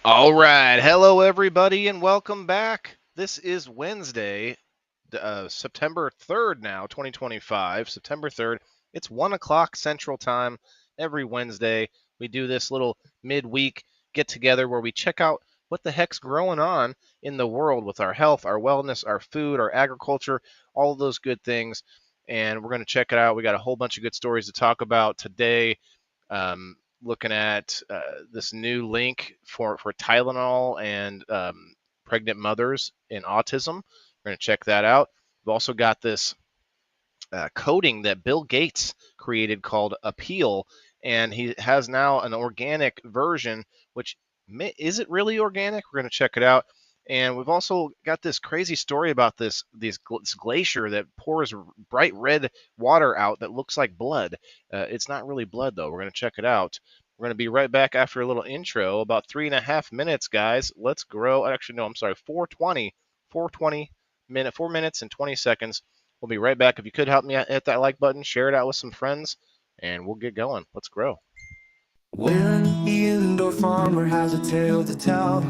All right. Hello, everybody, and welcome back. This is Wednesday, September 3rd now, 2025. September 3rd. It's 1 o'clock Central Time every Wednesday. We do this little midweek get together where we check out what the heck's growing on in the world with our health, our wellness, our food, our agriculture, all of those good things. And we're going to check it out. We got a whole bunch of good stories to talk about today. Looking at this new link for Tylenol and pregnant mothers in autism. We're going to check that out. We've also got this coating that Bill Gates created called Appeal, and he has now an organic version, which is it really organic? We're going to check it out. And we've also got this crazy story about this glacier that pours bright red water out that looks like blood. It's not really blood, though. We're going to check it out. We're going to be right back after a little intro. About 3.5 minutes, guys. Let's grow. Actually, no, I'm sorry. 4:20 minutes, 4 minutes and 20 seconds. We'll be right back. If you could help me hit that like button, share it out with some friends, and we'll get going. Let's grow. When the indoor farmer has a tale to tell,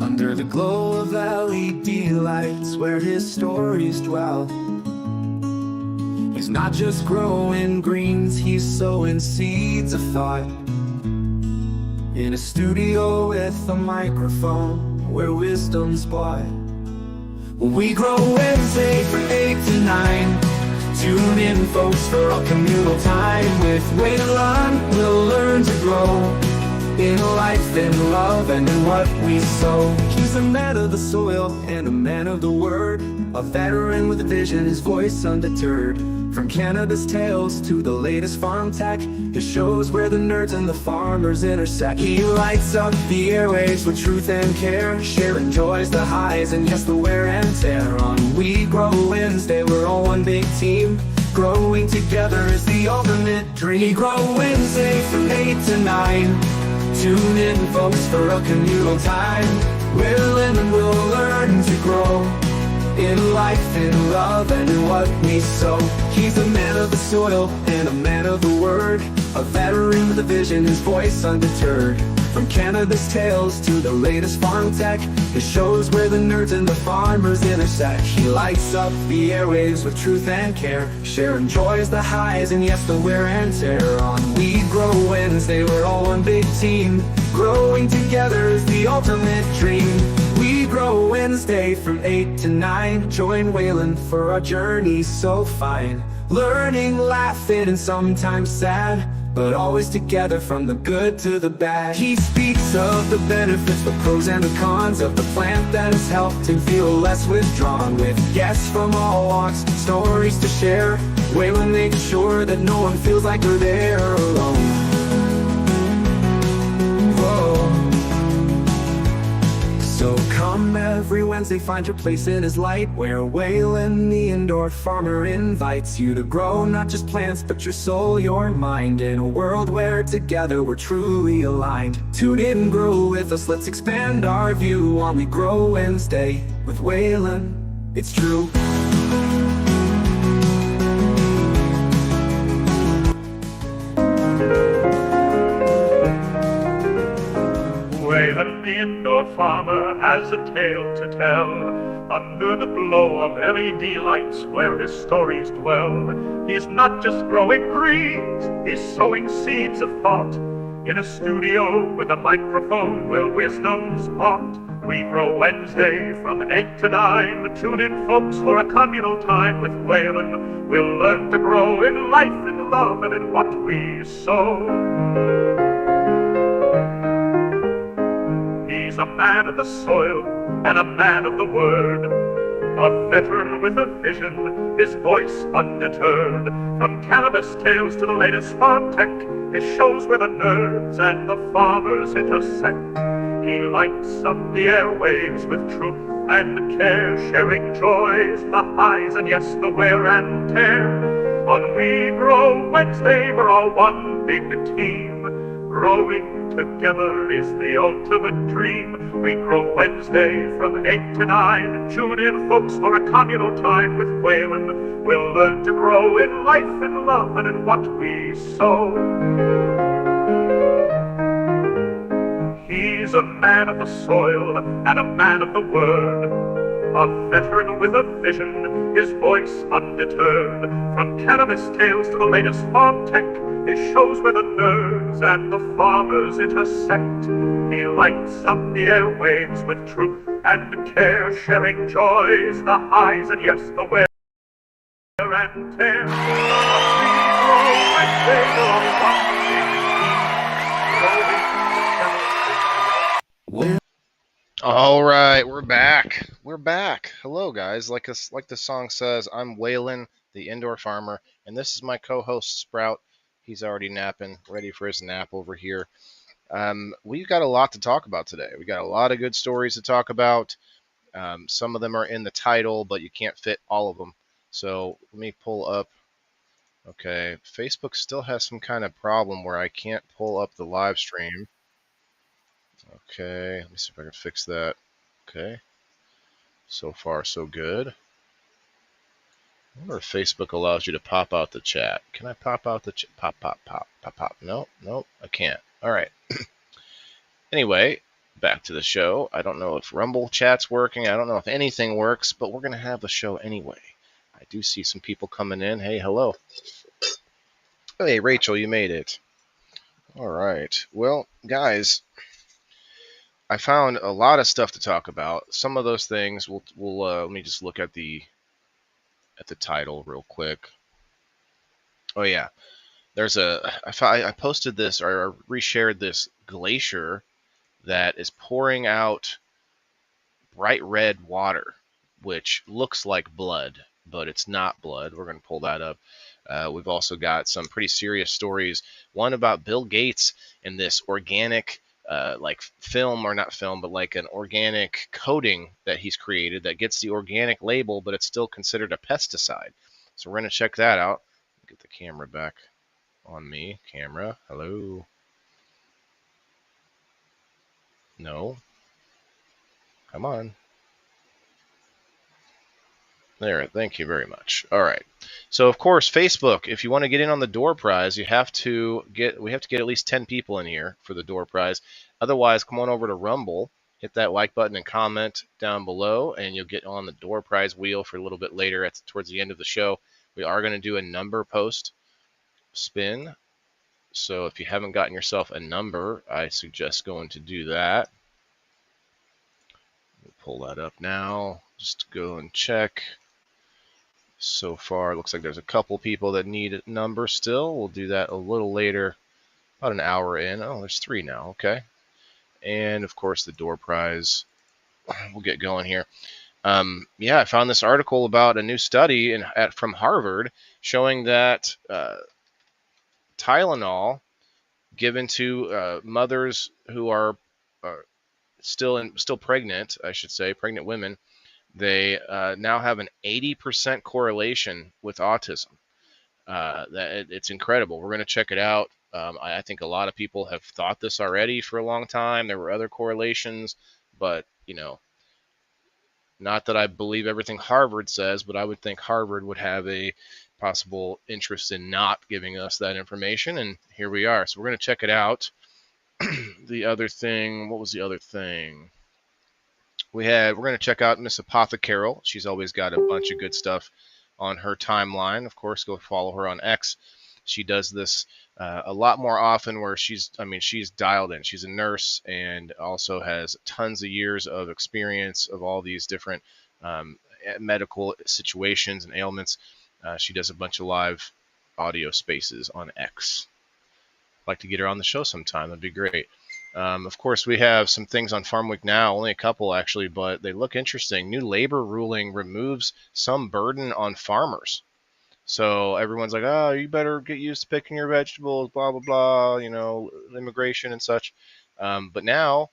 under the glow of LED lights where his stories dwell, he's not just growing greens, he's sowing seeds of thought. In a studio with a microphone where wisdom's bought. We grow Wednesday from 8 to 9. Tune in, folks, for our communal time. With Waylon, we'll learn to grow in life, in love, and in what we sow. He's a man of the soil and a man of the word, a veteran with a vision, his voice undeterred. From Canada's tales to the latest farm tech, his shows where the nerds and the farmers intersect. He lights up the airwaves with truth and care, sharing joys, the highs, and yes, the wear and tear. On We Grow Wednesday, we're all one big team. Growing together is the ultimate dream. We Grow Wednesday from 8 to 9. Tune in, folks, for a communal time. We'll live and we'll learn to grow in life, in love, and in what we sow. He's a man of the soil and a man of the word, a veteran with a vision, his voice undeterred. From Canada's tales to the latest farm tech, his shows where the nerds and the farmers intersect. He lights up the airwaves with truth and care, sharing joys, the highs, and yes, the wear and tear. On We Grow Wednesday, we're all one big team. Growing together is the ultimate dream. We Grow Wednesday from 8 to 9. Join Waylon for our journey so fine. Learning, laughing, and sometimes sad, but always together from the good to the bad. He speaks of the benefits, the pros and the cons of the plant that has helped him feel less withdrawn. With guests from all walks, stories to share, Waylon makes sure that no one feels like they're there alone. So come every Wednesday, find your place in his light, where Waylon, the indoor farmer, invites you to grow not just plants, but your soul, your mind, in a world where together we're truly aligned. Tune in and grow with us, let's expand our view on We Grow Wednesday with Waylon. It's true. Waylon, the indoor farmer, has a tale to tell. Under the glow of LED lights where his stories dwell, he's not just growing greens, he's sowing seeds of thought. In a studio with a microphone where wisdom's taught. We Grow Wednesday from 8 to 9. Tune in, folks, for a communal time with Waylon. We'll learn to grow in life, in love, and in what we sow. He's a man of the soil and a man of the word, a veteran with a vision, his voice undeterred. From cannabis tales to the latest farm tech, his shows where the nerds and the farmers intersect. He lights up the airwaves with truth and care, sharing joys, the highs, and yes, the wear and tear. On We Grow Wednesday, we're all one big team. Growing together is the ultimate dream. We Grow Wednesday from 8 to 9. Tune in, folks, for a communal time with Waylon. We'll learn to grow in life, in love, and in what we sow. He's a man of the soil and a man of the word. A veteran with a vision, his voice undeterred. From cannabis tales to the latest farm tech, he shows where the nerds and the farmers intersect. He lights up the airwaves with truth and care, sharing joys, the highs and yes, the wear and tear. All right, we're back. We're back. Hello, guys. Like the song says, I'm Waylon, the indoor farmer, and this is my co-host Sprout. He's already napping, ready for his nap over here. We've got a lot to talk about today. We got a lot of good stories to talk about. Some of them are in the title, but you can't fit all of them. So let me pull up. Okay, Facebook still has some kind of problem where I can't pull up the live stream. Okay, let me see if I can fix that. Okay, so far so good. I wonder if Facebook allows you to pop out the chat. Can I pop out the chat? Pop. No, I can't. All right. Anyway, back to the show. I don't know if Rumble chat's working. I don't know if anything works, but we're going to have the show anyway. I do see some people coming in. Hey, hello. Hey, Rachel, you made it. All right. Well, guys, I found a lot of stuff to talk about. Some of those things we'll let me just look at the title real quick. Oh yeah, I posted this or reshared this glacier that is pouring out bright red water, which looks like blood, but it's not blood. We're going to pull that up. We've also got some pretty serious stories. One about Bill Gates and this organic, like film, or not film, but like an organic coating that he's created that gets the organic label, but it's still considered a pesticide. So we're going to check that out. Get the camera back on me. Camera, hello. No. Come on. There, thank you very much. All right. So of course, Facebook, if you want to get in on the door prize, we have to get at least 10 people in here for the door prize. Otherwise, come on over to Rumble, hit that like button and comment down below, and you'll get on the door prize wheel for a little bit later towards the end of the show. We are going to do a number post spin. So if you haven't gotten yourself a number, I suggest going to do that. We'll pull that up now. Just go and check. So far, it looks like there's a couple people that need a number still. We'll do that a little later, about an hour in. Oh, there's 3 now. Okay. And, of course, the door prize. We'll get going here. Yeah, I found this article about a new study from Harvard showing that Tylenol given to mothers who are still pregnant, I should say, pregnant women, they now have an 80% correlation with autism. It's incredible. We're going to check it out. I think a lot of people have thought this already for a long time. There were other correlations, but, not that I believe everything Harvard says, but I would think Harvard would have a possible interest in not giving us that information, and here we are. So we're going to check it out. The other thing, what was the other thing? We're going to check out Miss Apothecary. She's always got a bunch of good stuff on her timeline. Of course, go follow her on X. She does this a lot more often where she's dialed in. She's a nurse and also has tons of years of experience of all these different medical situations and ailments. She does a bunch of live audio spaces on X. I'd like to get her on the show sometime. That'd be great. Of course, we have some things on Farm Week now, only a couple actually, but they look interesting. New labor ruling removes some burden on farmers. So everyone's like, oh, you better get used to picking your vegetables, blah, blah, blah, immigration and such. But now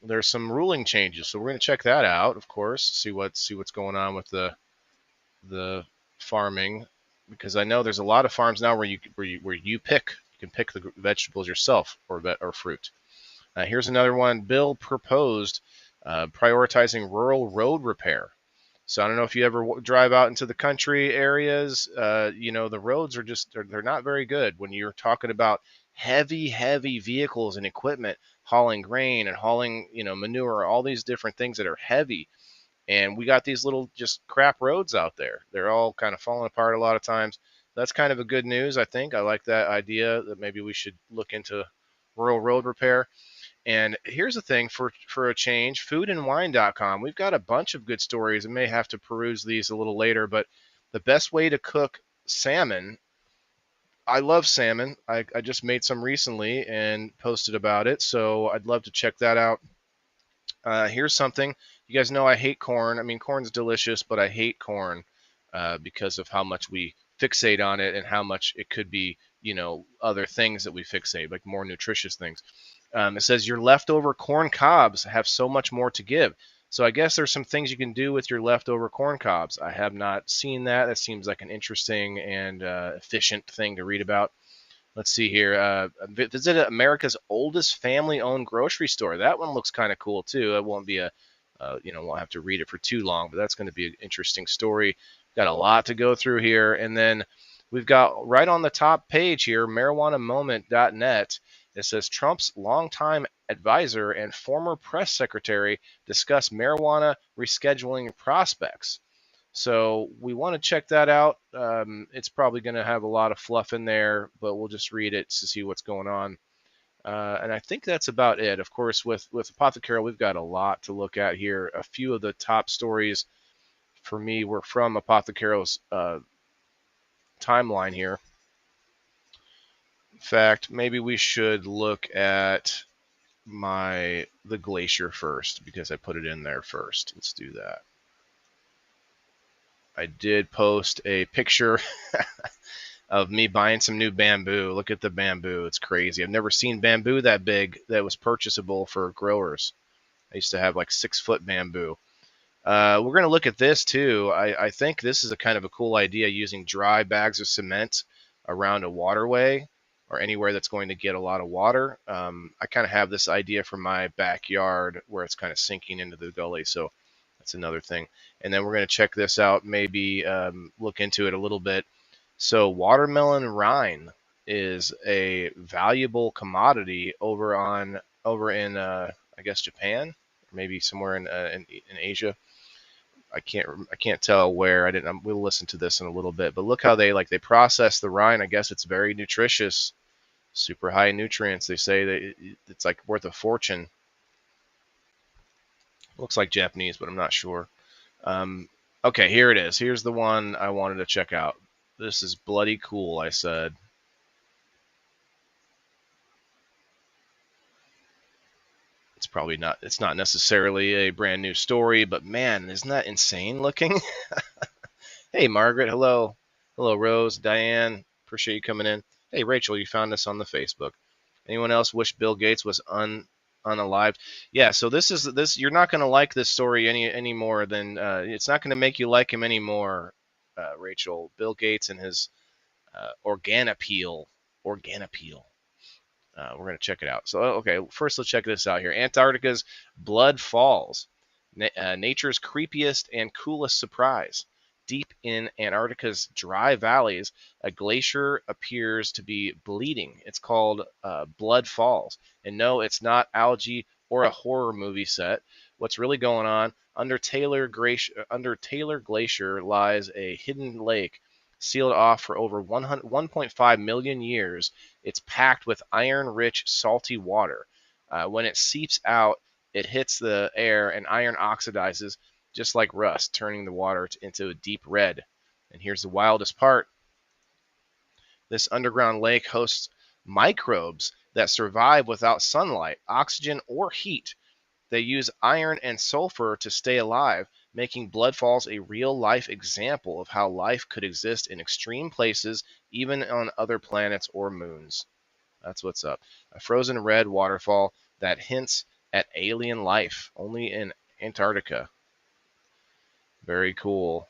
there's some ruling changes. So we're going to check that out, of course, see what's going on with the farming, because I know there's a lot of farms now where you can pick the vegetables yourself or fruit. Here's another one. Bill proposed prioritizing rural road repair. So I don't know if you ever drive out into the country areas. The roads are they're not very good when you're talking about heavy vehicles and equipment hauling grain and hauling, manure, all these different things that are heavy. And we got these little just crap roads out there. They're all kind of falling apart a lot of times. That's kind of a good news, I think. I like that idea that maybe we should look into rural road repair. And here's the thing for a change, foodandwine.com. We've got a bunch of good stories. I may have to peruse these a little later, but the best way to cook salmon. I love salmon. I just made some recently and posted about it, so I'd love to check that out. Here's something. You guys know I hate corn. I mean, corn's delicious, but I hate corn because of how much we fixate on it and how much it could be, other things that we fixate, like more nutritious things. It says your leftover corn cobs have so much more to give. So I guess there's some things you can do with your leftover corn cobs. I have not seen that. That seems like an interesting and efficient thing to read about. Let's see here. Visit America's oldest family-owned grocery store. That one looks kind of cool too. It won't be won't have to read it for too long, but that's going to be an interesting story. Got a lot to go through here, and then we've got right on the top page here, marijuanamoment.net. It says Trump's longtime advisor and former press secretary discuss marijuana rescheduling prospects. So we want to check that out. It's probably going to have a lot of fluff in there, but we'll just read it to see what's going on. And I think that's about it. Of course, with Apothecary, we've got a lot to look at here. A few of the top stories for me were from Apothecary's timeline here. In fact, maybe we should look at the Glacier first because I put it in there first. Let's do that. I did post a picture of me buying some new bamboo. Look at the bamboo. It's crazy. I've never seen bamboo that big that was purchasable for growers. I used to have like 6-foot bamboo. We're going to look at this too. I think this is a kind of a cool idea, using dry bags of cement around a waterway or anywhere that's going to get a lot of water. I kind of have this idea from my backyard where it's kind of sinking into the gully. So that's another thing. And then we're going to check this out, maybe look into it a little bit. So watermelon rind is a valuable commodity over in I guess Japan, or maybe somewhere in Asia. I can't tell where. We'll listen to this in a little bit. But look how they process the rind. I guess it's very nutritious, super high nutrients. They say that it's like worth a fortune. Looks like Japanese, but I'm not sure. Okay, here it is. Here's the one I wanted to check out. This is bloody cool, I said. It's not necessarily a brand new story, but man, isn't that insane looking? Hey, Margaret. Hello. Hello, Rose, Diane. Appreciate you coming in. Hey, Rachel, you found us on the Facebook. Anyone else wish Bill Gates was unalived? Yeah, so this you're not going to like this story any more than it's not going to make you like him anymore, Rachel. Bill Gates and his Organipeel. We're going to check it out. So, okay, first let's check this out here. Antarctica's Blood Falls, nature's creepiest and coolest surprise. Deep in Antarctica's dry valleys, a glacier appears to be bleeding. It's called Blood Falls. And no, it's not algae or a horror movie set. What's really going on? Under Taylor Glacier lies a hidden lake sealed off for over 1.5 million years. It's packed with iron-rich, salty water. When it seeps out, it hits the air and iron oxidizes, just like rust, turning the water into a deep red. And here's the wildest part. This underground lake hosts microbes that survive without sunlight, oxygen, or heat. They use iron and sulfur to stay alive, making Blood Falls a real-life example of how life could exist in extreme places, even on other planets or moons. That's what's up. A frozen red waterfall that hints at alien life, only in Antarctica. Very cool.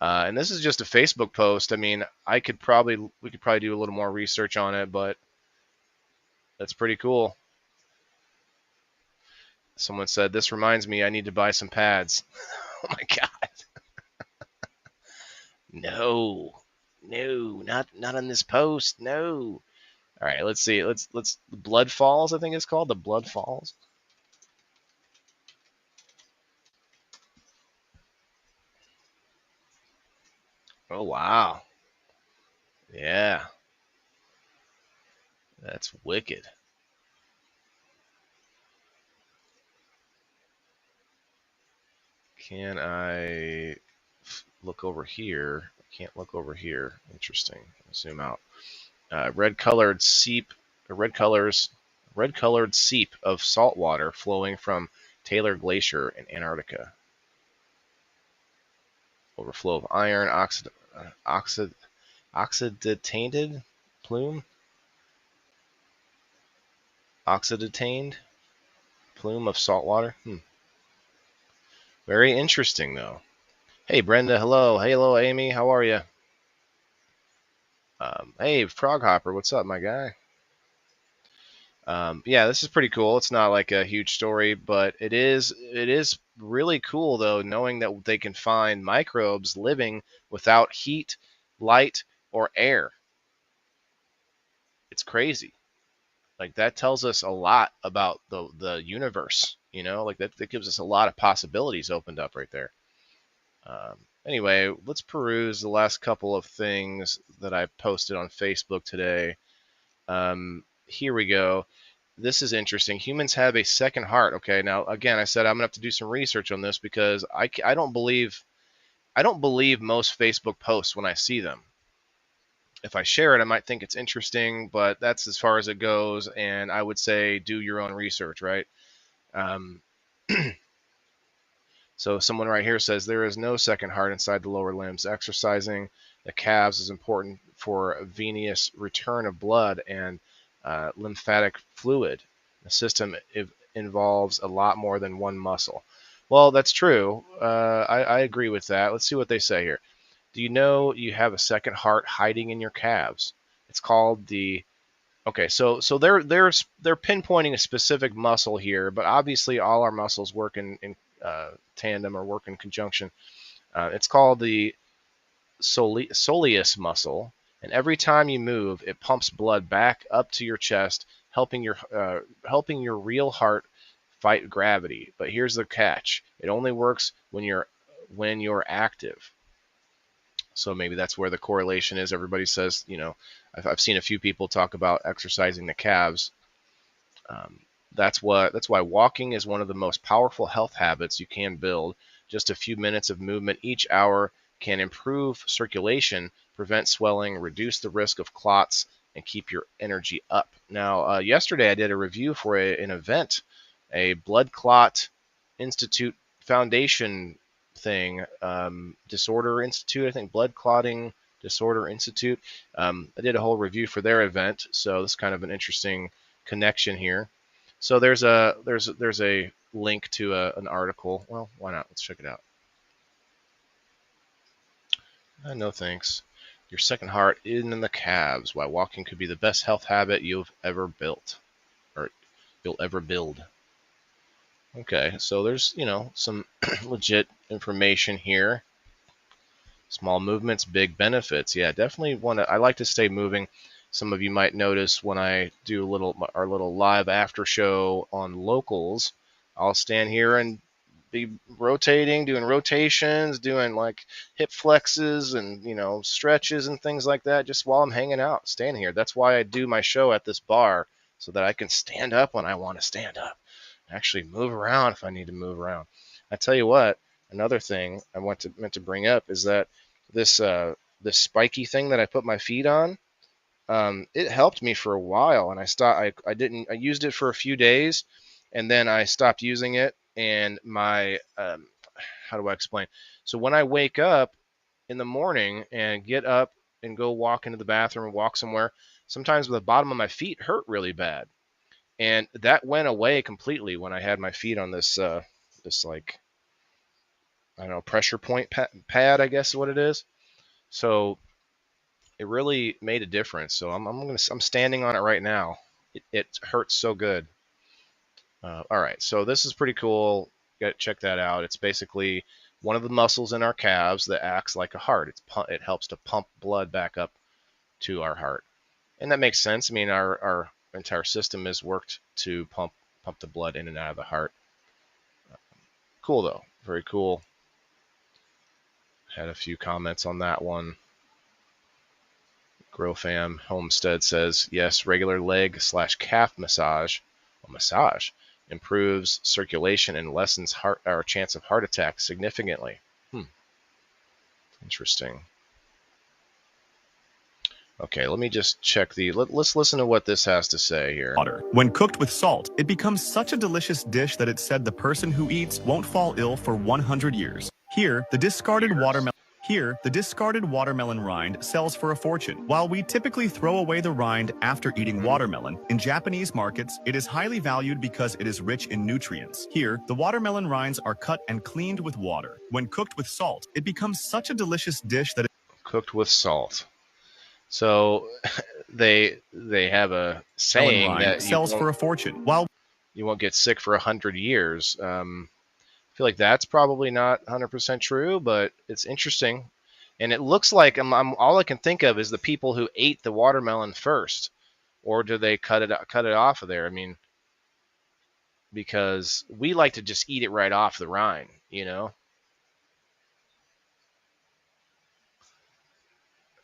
And this is just a Facebook post. I mean, we could probably do a little more research on it, but that's pretty cool. Someone said, this reminds me I need to buy some pads. Oh my God. No. No, not on this post. No. All right, let's see. Let's Blood Falls, I think it's called, the Blood Falls. Oh wow. Yeah. That's wicked. Can I look over here? I can't look over here. Interesting. Zoom out. Red colored seep, red colored seep of salt water flowing from Taylor Glacier in Antarctica. Overflow of iron, oxidated plume, oxidated plume of salt water. Very interesting, though. Hey, Brenda. Hello. Hey, hello, Amy. How are you? Hey, Froghopper. What's up, my guy? Yeah, this is pretty cool. It's not like a huge story, but it is really cool though, knowing that they can find microbes living without heat, light, or air. It's crazy. Like that tells us a lot about the universe. Like that gives us a lot of possibilities opened up right there. Anyway, let's peruse the last couple of things that I posted on Facebook today. Here we go. This is interesting. Humans have a second heart. Okay, now again, I said I'm gonna have to do some research on this because I don't believe most Facebook posts when I see them. If I share it, I might think it's interesting, but that's as far as it goes. And I would say do your own research, right? Um, So someone right here says there is no second heart inside the lower limbs. Exercising the calves is important for venous return of blood and lymphatic fluid. The system involves a lot more than one muscle. Well, that's true. I agree with that. Let's see what they say here. Do you know you have a second heart hiding in your calves? It's called the Okay, so they're pinpointing a specific muscle here, but obviously all our muscles work in tandem or work in conjunction. It's called the soleus muscle, and every time you move, it pumps blood back up to your chest, helping your real heart fight gravity. But here's the catch: it only works when you're active. So maybe that's where the correlation is. Everybody says, I've seen a few people talk about exercising the calves. That's why walking is one of the most powerful health habits you can build. Just a few minutes of movement each hour can improve circulation, prevent swelling, reduce the risk of clots, and keep your energy up. Now, yesterday I did a review for an event, a blood clot institute foundation thing, Disorder Institute, I think, Blood Clotting Disorder Institute. I did a whole review for their event, so this is kind of an interesting connection here. So there's a link to an article. Well, why not? Let's check it out. No thanks. Your second heart in the calves. Why walking could be the best health habit you've ever built, or you'll ever build. Okay, so there's some legit information here. Small movements, big benefits. Yeah, definitely I like to stay moving. Some of you might notice when I do our little live after show on locals, I'll stand here and be rotating, doing rotations, doing like hip flexes and stretches and things like that, just while I'm hanging out, standing here. That's why I do my show at this bar, so that I can stand up when I want to stand up, actually move around if I need to move around. I tell you what, another thing I meant to bring up is that this spiky thing that I put my feet on, it helped me for a while, and I stopped. I used it for a few days, and then I stopped using it. And my how do I explain? So when I wake up in the morning and get up and go walk into the bathroom or walk somewhere, sometimes the bottom of my feet hurt really bad, and that went away completely when I had my feet on this like, I don't know, pressure point pad, I guess is what it is. So it really made a difference. So I'm standing on it right now. It hurts so good. All right, so this is pretty cool. Check that out. It's basically one of the muscles in our calves that acts like a heart. It helps to pump blood back up to our heart, and that makes sense. I mean, our entire system is worked to pump the blood in and out of the heart. Cool though, very cool. Had a few comments on that one. GrowFam Homestead says, yes, regular leg/calf massage improves circulation and lessens our chance of heart attack significantly. Interesting. Okay, let me just check let's listen to what this has to say here. Water. When cooked with salt, it becomes such a delicious dish that it's said the person who eats won't fall ill for 100 years. Here, the discarded watermelon rind sells for a fortune. While we typically throw away the rind after eating watermelon, in Japanese markets, it is highly valued because it is rich in nutrients. Here, the watermelon rinds are cut and cleaned with water. When cooked with salt, it becomes such a delicious dish that cooked with salt. So they have a saying that sells for a fortune. While you won't get sick for 100 years. I feel like that's probably not 100% true, but it's interesting. And it looks like all I can think of is the people who ate the watermelon first, or do they cut it off of there? I mean, because we like to just eat it right off the rind, you know.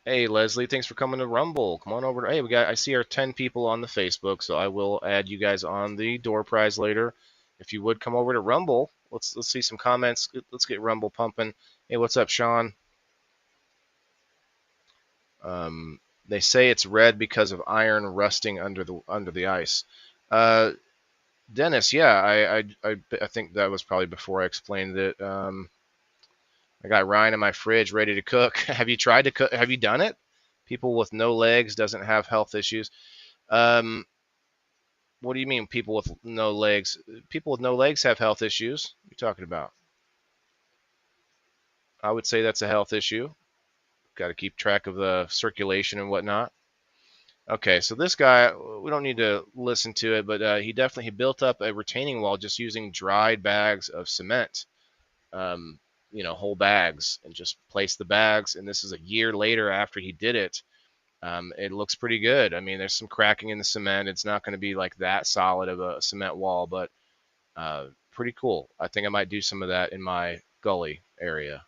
Hey Leslie, thanks for coming to Rumble. Come on over. Hey, I see our 10 people on the Facebook, so I will add you guys on the door prize later. If you would come over to Rumble, let's see some comments. Let's get Rumble pumping. Hey, what's up, Sean? They say it's red because of iron rusting under the ice. Dennis, yeah, I think that was probably before I explained it. I got Ryan in my fridge ready to cook. Have you tried to cook? Have you done it? People with no legs doesn't have health issues. What do you mean people with no legs? People with no legs have health issues. What are you talking about? I would say that's a health issue. Got to keep track of the circulation and whatnot. Okay, so this guy, we don't need to listen to it, but he built up a retaining wall just using dried bags of cement. Whole bags, and just placed the bags. And this is a year later after he did it. It looks pretty good. I mean, there's some cracking in the cement. It's not going to be like that solid of a cement wall, but pretty cool. I think I might do some of that in my gully area.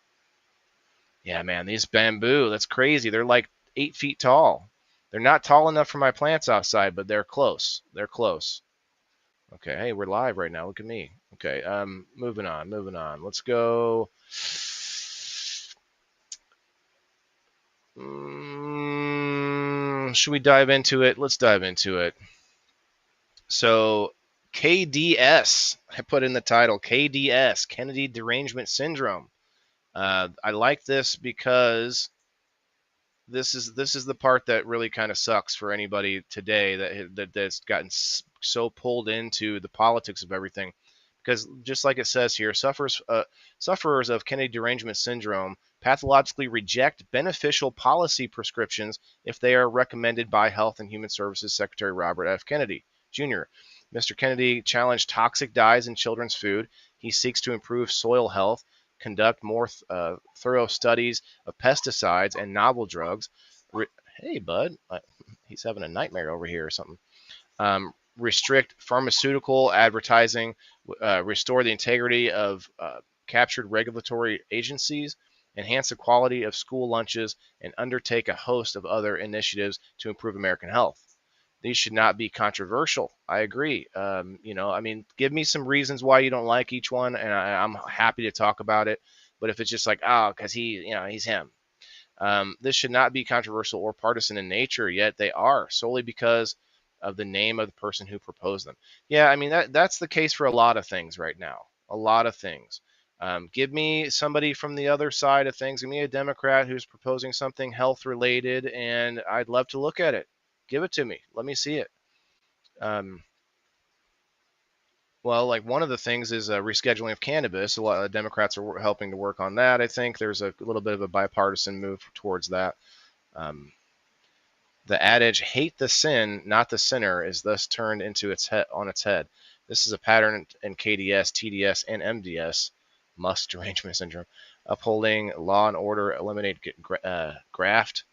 Yeah, man, these bamboo, that's crazy. They're like 8 feet tall. They're not tall enough for my plants outside, but they're close. They're close. Okay, hey, we're live right now. Look at me. Okay, moving on. Let's go. Should we dive into it? Let's dive into it. So, KDS, I put in the title, KDS, Kennedy Derangement Syndrome. I like this because this is the part that really kind of sucks for anybody today that's gotten so pulled into the politics of everything. Because just like it says here, sufferers of Kennedy derangement syndrome pathologically reject beneficial policy prescriptions if they are recommended by Health and Human Services Secretary Robert F. Kennedy, Jr. Mr. Kennedy challenged toxic dyes in children's food. He seeks to improve soil health, conduct more thorough studies of pesticides and novel drugs. Hey, bud, he's having a nightmare over here or something. Restrict pharmaceutical advertising, restore the integrity of captured regulatory agencies, enhance the quality of school lunches, and undertake a host of other initiatives to improve American health. These should not be controversial. I agree. Give me some reasons why you don't like each one, and I'm happy to talk about it. But if it's just like, because he's him. This should not be controversial or partisan in nature, yet they are, solely because of the name of the person who proposed them. Yeah, I mean, that's the case for a lot of things right now. A lot of things. Give me somebody from the other side of things. Give me a Democrat who's proposing something health-related, and I'd love to look at it. Give it to me. Let me see it. Well, like one of the things is rescheduling of cannabis. A lot of Democrats are helping to work on that. I think there's a little bit of a bipartisan move towards that. The adage, hate the sin, not the sinner, is thus turned on its head. This is a pattern in KDS, TDS, and MDS. Musk derangement syndrome, upholding law and order, eliminate graft,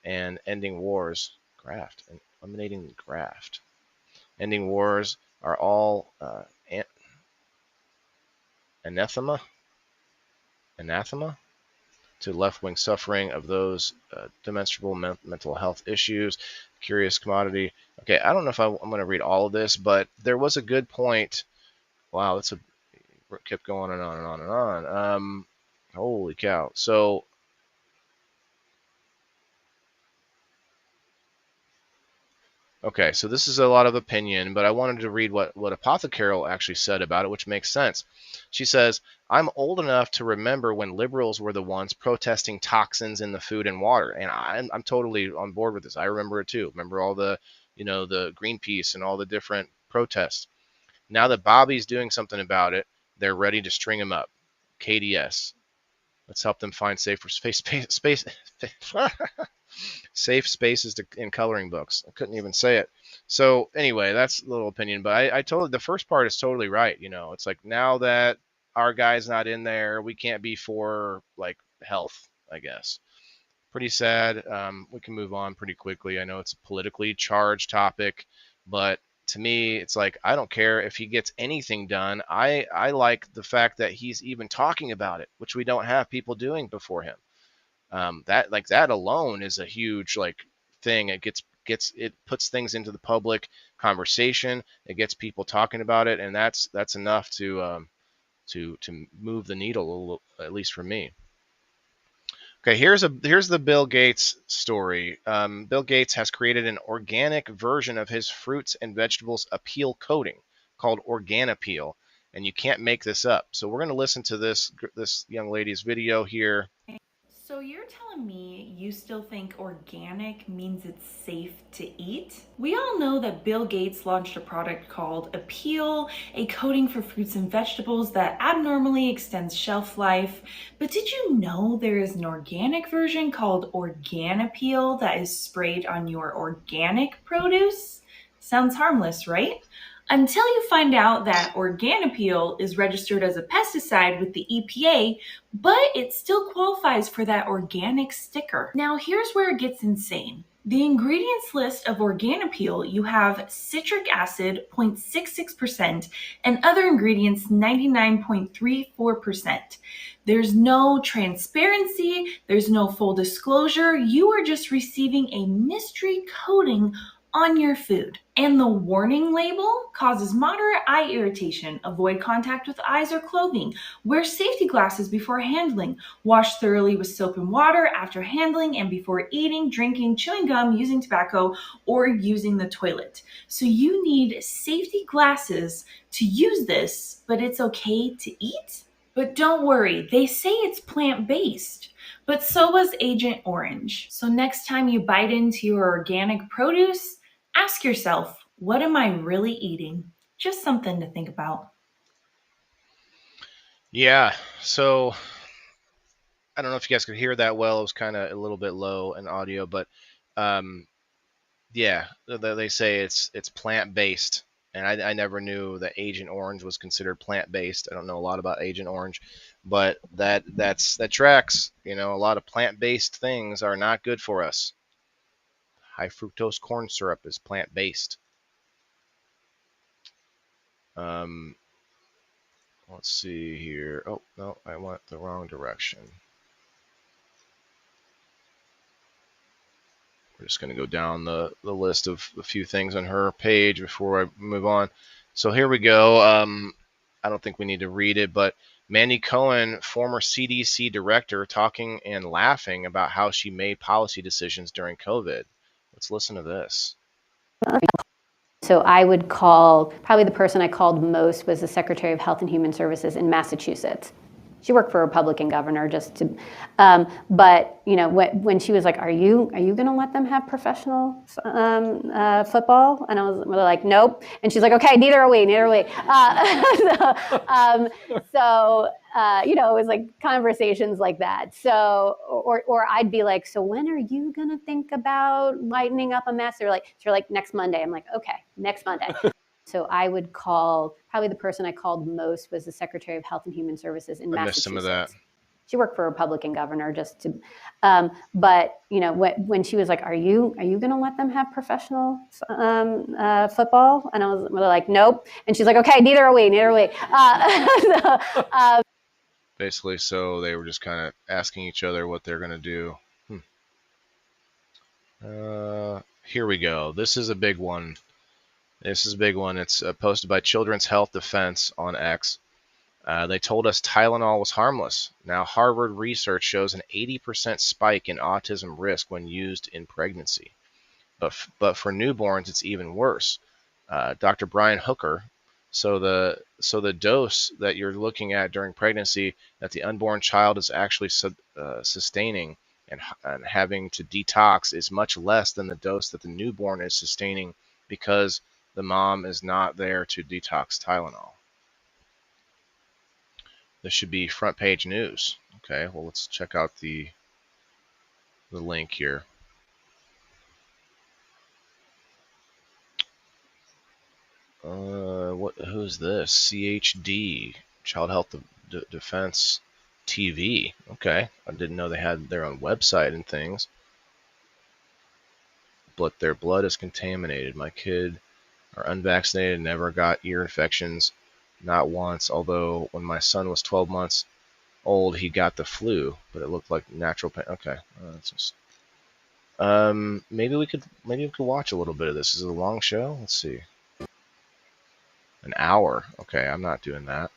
and ending wars. Graft and eliminating graft, ending wars are all anathema to left-wing suffering of those demonstrable mental health issues. Curious commodity. Okay, I don't know if I'm going to read all of this, but there was a good point. Wow, that's a kept going and on and on and on. Holy cow! So. Okay, so this is a lot of opinion, but I wanted to read what Apothecary actually said about it, which makes sense. She says, I'm old enough to remember when liberals were the ones protesting toxins in the food and water. And I'm totally on board with this. I remember it too. Remember all the, the Greenpeace and all the different protests. Now that Bobby's doing something about it, they're ready to string him up. KDS. Let's help them find safer space safe spaces in coloring books. I couldn't even say it. So anyway, that's a little opinion, but I totally, the first part is totally right. It's like now that our guy's not in there, we can't be for like health, I guess. Pretty sad. We can move on pretty quickly. I know it's a politically charged topic, but to me, it's like, I don't care if he gets anything done. I like the fact that he's even talking about it, which we don't have people doing before him. That alone is a huge thing. It puts things into the public conversation. It gets people talking about it, and that's enough to move the needle a little, at least for me. Okay, here's the Bill Gates story. Bill Gates has created an organic version of his fruits and vegetables appeal coating called Organipeel, and you can't make this up. So we're going to listen to this young lady's video here. So you're telling me you still think organic means it's safe to eat? We all know that Bill Gates launched a product called Apeel, a coating for fruits and vegetables that abnormally extends shelf life. But did you know there is an organic version called Organipeel that is sprayed on your organic produce? Sounds harmless, right? Until you find out that Organipeel is registered as a pesticide with the EPA, but it still qualifies for that organic sticker. Now here's where it gets insane. The ingredients list of Organipeel, you have citric acid 0.66% and other ingredients 99.34%. There's no transparency, there's no full disclosure. You are just receiving a mystery coating on your food. And the warning label causes moderate eye irritation. Avoid contact with eyes or clothing. Wear safety glasses before handling. Wash thoroughly with soap and water after handling and before eating, drinking, chewing gum, using tobacco, or using the toilet. So you need safety glasses to use this, but it's okay to eat? But don't worry, they say it's plant-based. But so was Agent Orange. So next time you bite into your organic produce, ask yourself, what am I really eating? Just something to think about. Yeah, so I don't know if you guys could hear that well. It was kind of a little bit low in audio, but yeah, they say it's plant-based. And I never knew that Agent Orange was considered plant-based. I don't know a lot about Agent Orange, but that tracks. A lot of plant-based things are not good for us. High fructose corn syrup is plant-based. Let's see here. Oh, no, I went the wrong direction. We're just going to go down the list of a few things on her page before I move on. So here we go. I don't think we need to read it, but Mandy Cohen, former CDC director, talking and laughing about how she made policy decisions during COVID. Let's listen to this. So I would call, probably the person I called most was the Secretary of Health and Human Services in Massachusetts. She worked for a Republican governor but when she was like, are you going to let them have professional football? And I was like, nope. And she's like, okay, neither are we. It was like conversations like that. So, or I'd be like, so when are you going to think about lightening up a mess? They're like, next Monday. I'm like, okay, next Monday. So I would call, probably the person I called most was the Secretary of Health and Human Services in I Massachusetts. missed some of that. She worked for a Republican governor just to, but when she was like, "Are you going to let them have professional football?" And I was like, "Nope." And she's like, "Okay, neither are we. Basically, so they were just kind of asking each other what they're going to do. Here we go. This is a big one. It's posted by Children's Health Defense on X. They told us Tylenol was harmless. Now, Harvard research shows an 80% spike in autism risk when used in pregnancy. But for newborns, it's even worse. Dr. Brian Hooker. So the dose that you're looking at during pregnancy that the unborn child is actually sustaining and having to detox is much less than the dose that the newborn is sustaining because the mom is not there to detox Tylenol. This should be front page news. Okay, well, let's check out the link here. Who's this? CHD, Child Health Defense TV. Okay, I didn't know they had their own website and things. But their blood is contaminated. My kid are unvaccinated, never got ear infections, not once. Although when my son was 12 months old, he got the flu, but it looked like natural pain. Okay, that's just. Maybe we could watch a little bit of this. Is it a long show? Let's see. An hour. Okay, I'm not doing that.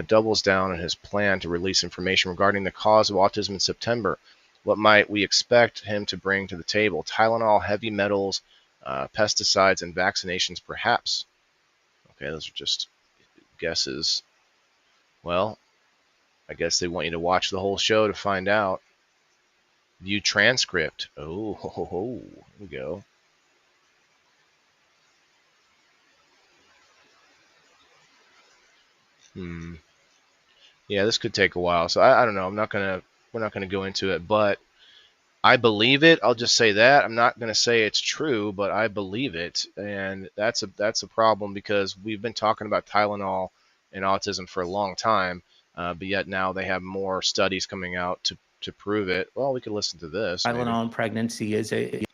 Doubles down on his plan to release information regarding the cause of autism in September. What might we expect him to bring to the table? Tylenol, heavy metals, pesticides, and vaccinations, perhaps. Okay, those are just guesses. Well, I guess they want you to watch the whole show to find out. View transcript. Oh, here we go. Yeah, this could take a while. So I don't know. We're not gonna go into it, but I believe it. I'll just say that. I'm not gonna say it's true, but I believe it, and that's a problem because we've been talking about Tylenol and autism for a long time, but yet now they have more studies coming out to prove it. Well, we could listen to this. Tylenol in pregnancy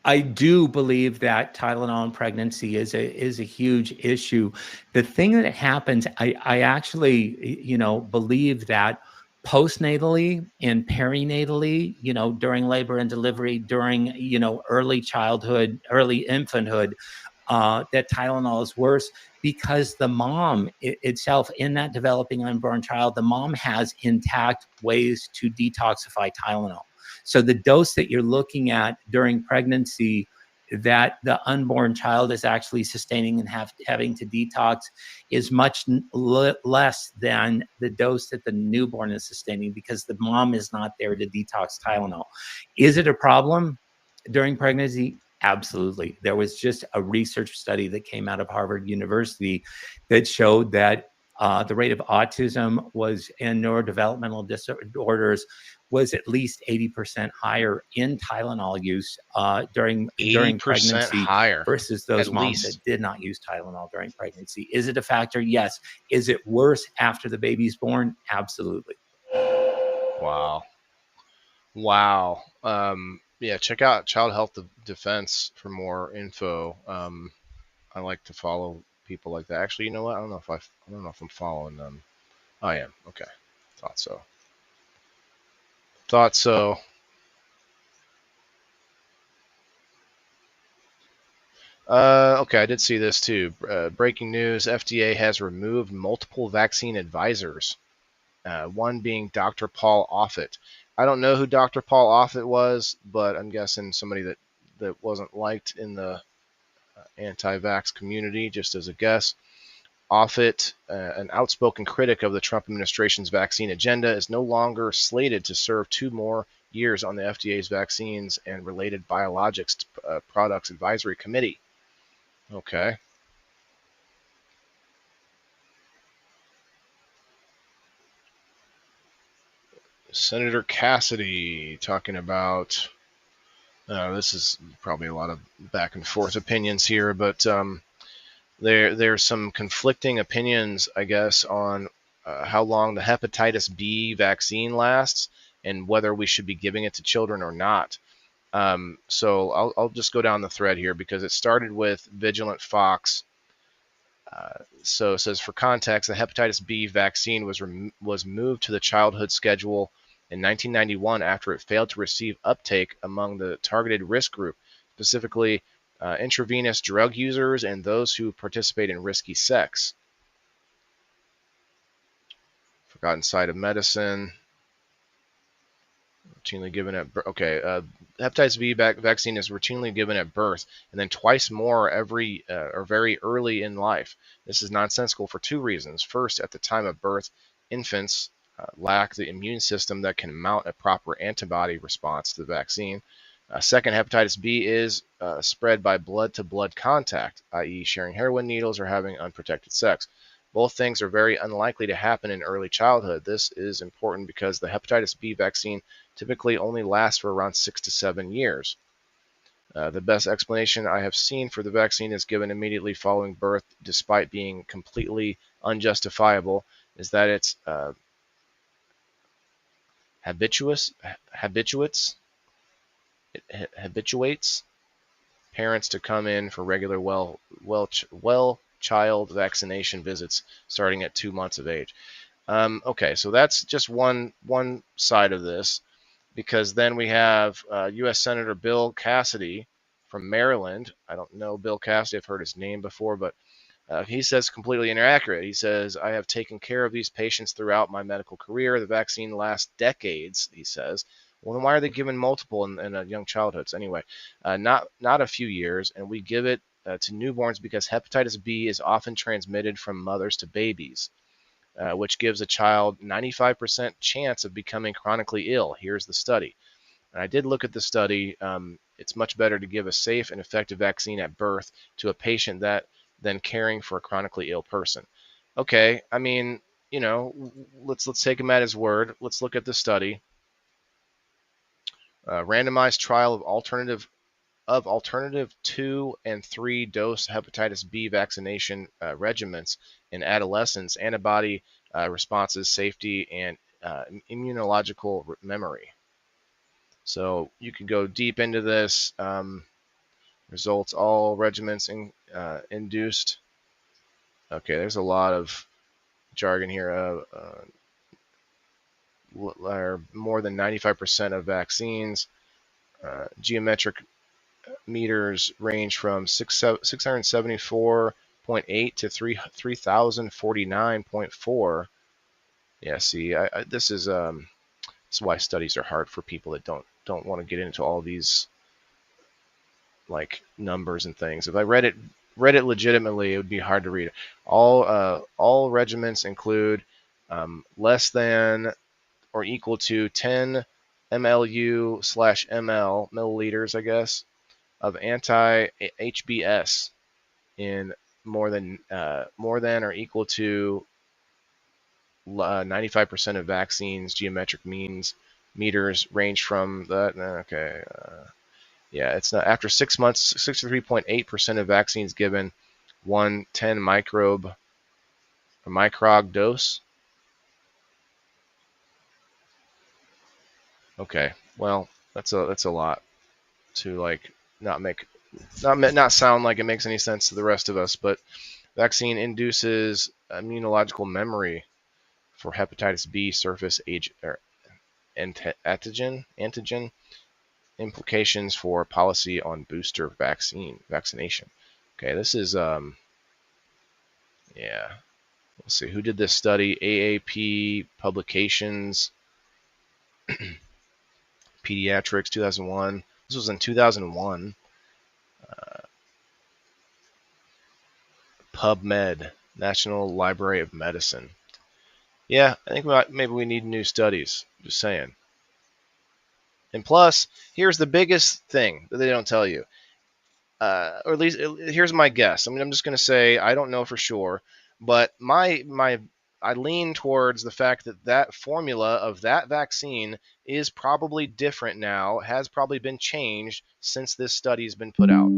I do believe that Tylenol in pregnancy is a huge issue. The thing that happens, I actually, believe that postnatally and perinatally, during labor and delivery, during, early childhood, early infanthood, that Tylenol is worse because the mom itself, in that developing unborn child, the mom has intact ways to detoxify Tylenol. So the dose that you're looking at during pregnancy that the unborn child is actually sustaining and having to detox is much less than the dose that the newborn is sustaining because the mom is not there to detox Tylenol. Is it a problem during pregnancy? Absolutely. There was just a research study that came out of Harvard University that showed that the rate of autism was and neurodevelopmental disorders was at least 80% higher in Tylenol use during pregnancy higher versus those moms that did not use Tylenol during pregnancy. Is it a factor? Yes. Is it worse after the baby's born? Absolutely. Wow. Yeah, check out Child Health Defense for more info. I like to follow people like that. Actually, you know what? I don't know if I'm following them. I am. Okay. Thought so. Okay, I did see this too. Breaking news: FDA has removed multiple vaccine advisors. One being Dr. Paul Offit. I don't know who Dr. Paul Offit was, but I'm guessing somebody that wasn't liked in the anti-vax community, just as a guess. Offit, an outspoken critic of the Trump administration's vaccine agenda, is no longer slated to serve 2 more years on the FDA's Vaccines and Related Biologics Products Advisory Committee. Okay. Senator Cassidy talking about, this is probably a lot of back and forth opinions here, but There's some conflicting opinions, I guess, on how long the hepatitis B vaccine lasts and whether we should be giving it to children or not. So I'll just go down the thread here because it started with Vigilant Fox. So it says, for context, the hepatitis B vaccine was moved to the childhood schedule in 1991 after it failed to receive uptake among the targeted risk group, specifically intravenous drug users and those who participate in risky sex. Forgotten side of medicine. Routinely given at birth. Okay, hepatitis B vaccine is routinely given at birth and then twice more every or very early in life. This is nonsensical for two reasons. First, at the time of birth, infants lack the immune system that can mount a proper antibody response to the vaccine. Second, hepatitis B is spread by blood-to-blood contact, i.e. sharing heroin needles or having unprotected sex. Both things are very unlikely to happen in early childhood. This is important because the hepatitis B vaccine typically only lasts for around 6 to 7 years. The best explanation I have seen for the vaccine is given immediately following birth, despite being completely unjustifiable, is that it's habituates parents to come in for regular well child vaccination visits starting at 2 months of age. Okay, so that's just one side of this, because then we have U.S. Senator Bill Cassidy from Maryland. I don't know Bill Cassidy. I've heard his name before, but he says completely inaccurate. He says, I have taken care of these patients throughout my medical career. The vaccine lasts decades, he says. Well, then why are they given multiple in young childhoods? Anyway, not a few years, and we give it to newborns because hepatitis B is often transmitted from mothers to babies, which gives a child 95% chance of becoming chronically ill. Here's the study. And I did look at the study. It's much better to give a safe and effective vaccine at birth to a patient than caring for a chronically ill person. Okay, I mean, let's take him at his word. Let's look at the study. Randomized trial of alternative 2 and 3 dose hepatitis B vaccination regimens in adolescents, antibody responses, safety, and immunological memory. So you can go deep into this. Results, all regimens induced. Okay, there's a lot of jargon here. More than 95% of vaccines. Geometric meters range from 674.8 to 3049.4. Yeah, see, this is why studies are hard for people that don't want to get into all these like numbers and things. If I read it legitimately, it would be hard to read. All regimens include less than or equal to 10 mlu/ml milliliters, I guess, of anti-HBs in more than or equal to 95% of vaccines. Geometric meters range from that. Okay, yeah, it's not after 6 months. 63.8% of vaccines given 110 microg dose. Okay, well, that's a lot to like not sound like it makes any sense to the rest of us. But vaccine induces immunological memory for hepatitis B surface antigen implications for policy on booster vaccination. Okay, this is yeah. Let's see who did this study. AAP Publications. Pediatrics 2001. This was in 2001. PubMed, National Library of Medicine. Yeah, I think maybe we need new studies. Just saying. And plus, here's the biggest thing that they don't tell you. Or at least here's my guess. I mean, I'm just going to say I don't know for sure, but I lean towards the fact that formula of that vaccine is probably different now, has probably been changed since this study has been put out.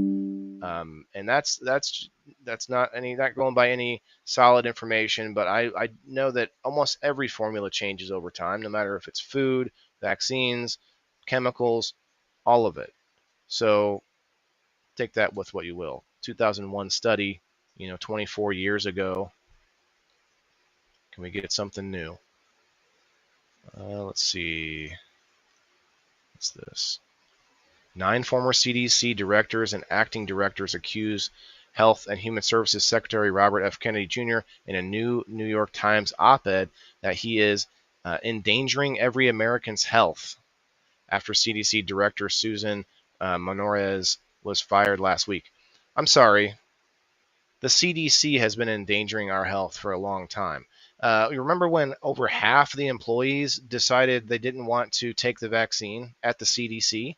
And that's not going by any solid information, but I know that almost every formula changes over time, no matter if it's food, vaccines, chemicals, all of it. So take that with what you will. 2001 study, 24 years ago. Can we get something new? Let's see. What's this? 9 former CDC directors and acting directors accuse Health and Human Services Secretary Robert F. Kennedy Jr. in a new New York Times op-ed that he is endangering every American's health after CDC Director Susan Menores was fired last week. I'm sorry. The CDC has been endangering our health for a long time. You remember when over half the employees decided they didn't want to take the vaccine at the CDC?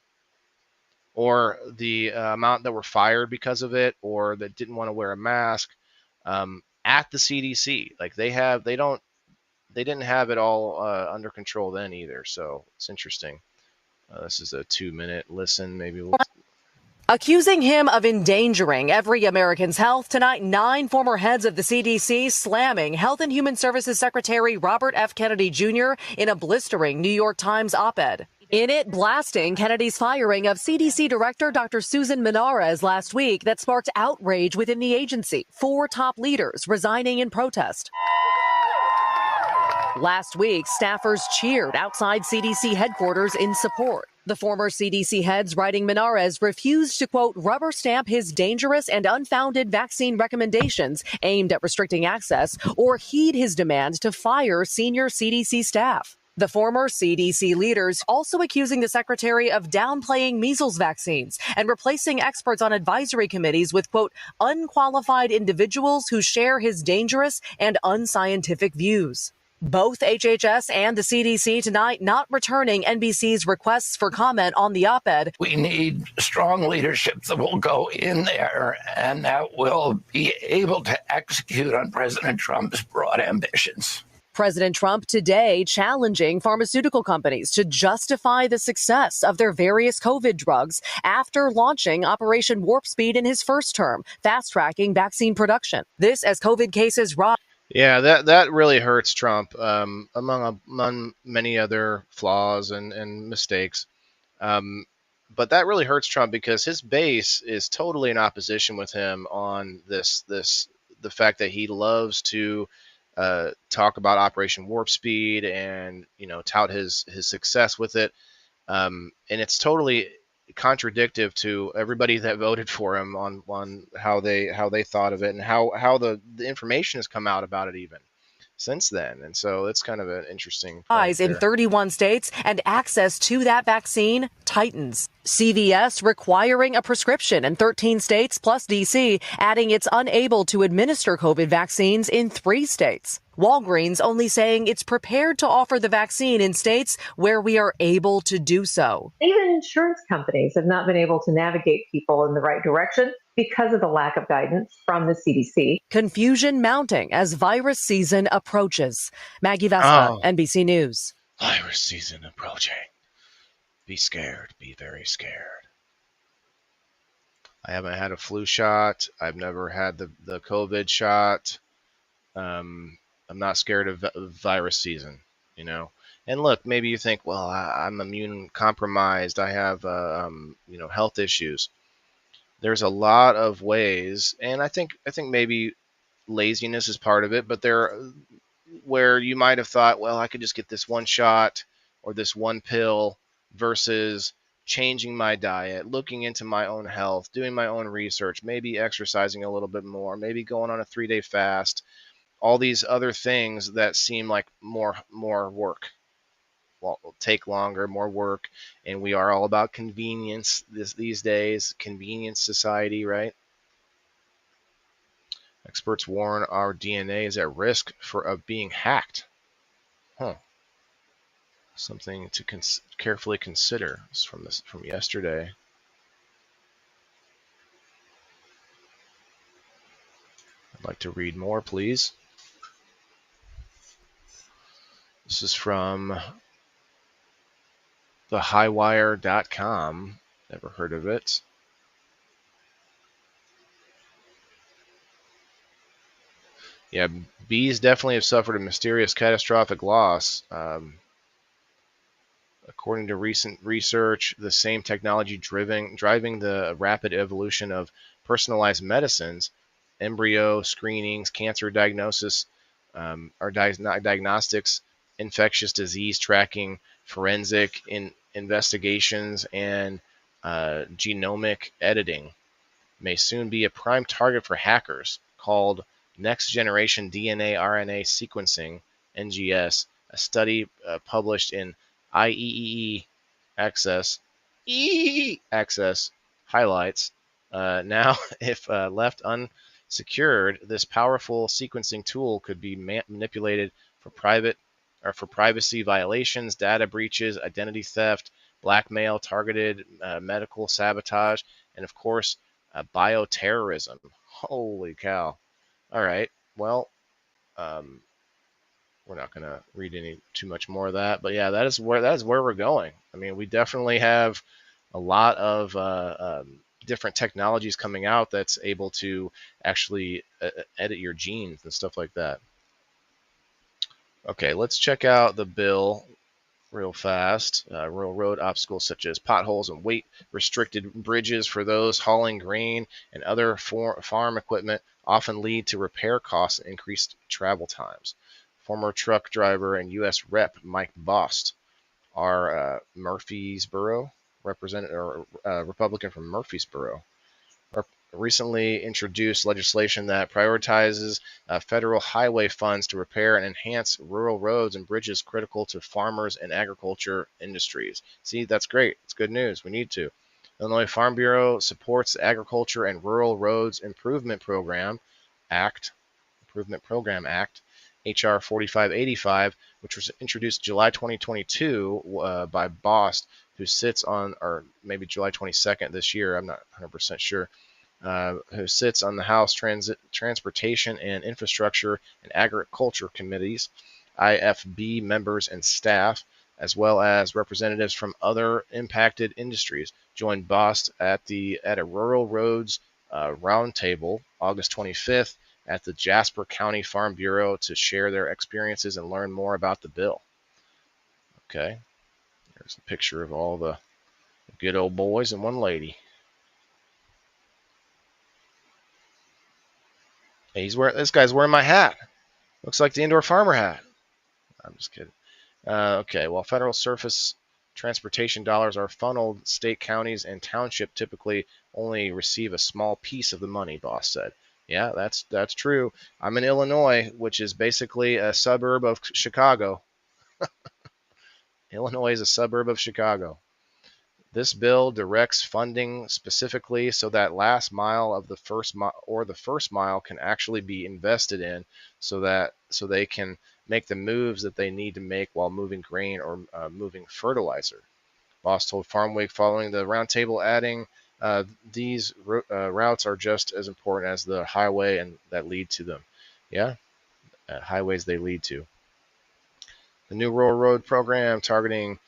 Or the amount that were fired because of it, or that didn't want to wear a mask at the CDC. Like they didn't have it all under control then either. So it's interesting. This is a 2-minute listen. Maybe we'll. Accusing him of endangering every American's health tonight, 9 former heads of the CDC slamming Health and Human Services Secretary Robert F. Kennedy Jr. in a blistering New York Times op-ed. In it, blasting Kennedy's firing of CDC Director Dr. Susan Menores last week that sparked outrage within the agency. 4 top leaders resigning in protest. Last week, staffers cheered outside CDC headquarters in support. The former CDC heads writing Menores refused to, quote, rubber stamp his dangerous and unfounded vaccine recommendations aimed at restricting access or heed his demand to fire senior CDC staff. The former CDC leaders also accusing the secretary of downplaying measles vaccines and replacing experts on advisory committees with, quote, unqualified individuals who share his dangerous and unscientific views. Both HHS and the CDC tonight not returning NBC's requests for comment on the op-ed. We need strong leadership that will go in there and that will be able to execute on President Trump's broad ambitions. President Trump today challenging pharmaceutical companies to justify the success of their various COVID drugs after launching Operation Warp Speed in his first term, fast-tracking vaccine production. This as COVID cases rise. Yeah, that really hurts Trump, among many other flaws and mistakes. But that really hurts Trump because his base is totally in opposition with him on the fact that he loves to talk about Operation Warp Speed and tout his success with it, and it's totally contradictive to everybody that voted for him on how they thought of it and how the information has come out about it even since then. And so it's kind of an interesting point in 31 states and access to that vaccine tightens. CVS requiring a prescription in 13 states plus DC, adding it's unable to administer COVID vaccines in 3 states. Walgreens only saying it's prepared to offer the vaccine in states where we are able to do so. Even insurance companies have not been able to navigate people in the right direction because of the lack of guidance from the CDC. Confusion mounting as virus season approaches. Maggie Vespa, NBC News. Virus season approaching. Be scared. Be very scared. I haven't had a flu shot. I've never had the COVID shot. I'm not scared of virus season, And look, maybe you think, well, I'm immune compromised. I have, health issues. There's a lot of ways, and I think maybe laziness is part of it. But where you might have thought, well, I could just get this one shot or this one pill, versus changing my diet, looking into my own health, doing my own research, maybe exercising a little bit more, maybe going on a 3-day fast. All these other things that seem like more work. Well, will take longer, more work, and we are all about convenience these days. Convenience society, right? Experts warn our DNA is at risk of being hacked. Something to carefully consider. It's from yesterday. I'd like to read more, please. This is from thehighwire.com. Never heard of it. Yeah, bees definitely have suffered a mysterious catastrophic loss. According to recent research, the same technology driving the rapid evolution of personalized medicines, embryo screenings, cancer diagnosis, or diagnostics, infectious disease tracking, forensic investigations, and genomic editing may soon be a prime target for hackers, called next generation DNA RNA sequencing (NGS). A study published in IEEE Access Access highlights now if left unsecured, this powerful sequencing tool could be manipulated for privacy violations, data breaches, identity theft, blackmail, targeted medical sabotage, and of course bioterrorism. Holy cow! All right, well, um, we're not going to read any too much more of that, but yeah, that is where we're going. I mean, we definitely have a lot of different technologies coming out that's able to actually edit your genes and stuff like that. Okay, let's check out the bill real fast. Rural road obstacles such as potholes and weight restricted bridges for those hauling grain and other farm equipment often lead to repair costs and increased travel times. Former truck driver and U.S. Rep Mike Bost, Murfreesboro representative or Republican from Murfreesboro, recently introduced legislation that prioritizes federal highway funds to repair and enhance rural roads and bridges critical to farmers and agriculture industries. See, that's great. It's good news. We need to. Illinois Farm Bureau supports the Agriculture and Rural Roads Improvement Program Act, HR 4585, which was introduced July 2022 by Bost, who sits on, or maybe July 22nd this year, I'm not 100% sure, who sits on the House Transportation and Infrastructure and Agriculture Committees, IFB members and staff, as well as representatives from other impacted industries, joined Bost at a Rural Roads Roundtable August 25th at the Jasper County Farm Bureau to share their experiences and learn more about the bill. Okay, there's a picture of all the good old boys and one lady. Hey, this guy's wearing my hat. Looks like the indoor farmer hat. I'm just kidding. Okay, while federal surface transportation dollars are funneled, state counties and township typically only receive a small piece of the money, Boss said. Yeah, that's true. I'm in Illinois, which is basically a suburb of Chicago. Illinois is a suburb of Chicago. This bill directs funding specifically so that last mile of the first mile can actually be invested in, so they can make the moves that they need to make while moving grain or moving fertilizer. Boss told Farm Week following the roundtable, adding, "These routes are just as important as the highway and that lead to them." Yeah, highways they lead to. The new rural road program targeting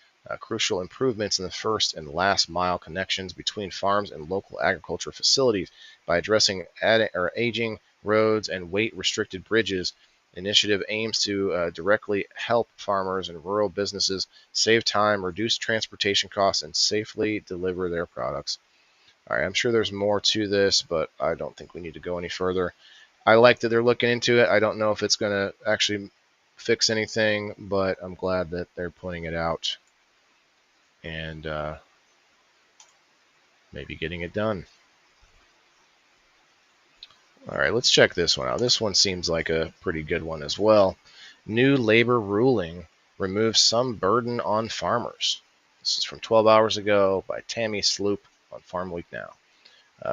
crucial improvements in the first and last mile connections between farms and local agriculture facilities by addressing aging roads and weight-restricted bridges. The initiative aims to directly help farmers and rural businesses save time, reduce transportation costs, and safely deliver their products. All right, I'm sure there's more to this, but I don't think we need to go any further. I like that they're looking into it. I don't know if it's going to actually fix anything, but I'm glad that they're pointing it out and maybe getting it done. All right, let's check this one out. This one seems like a pretty good one as well. New labor ruling removes some burden on farmers. This is from 12 hours ago by Tammy Sloop on Farm Week Now.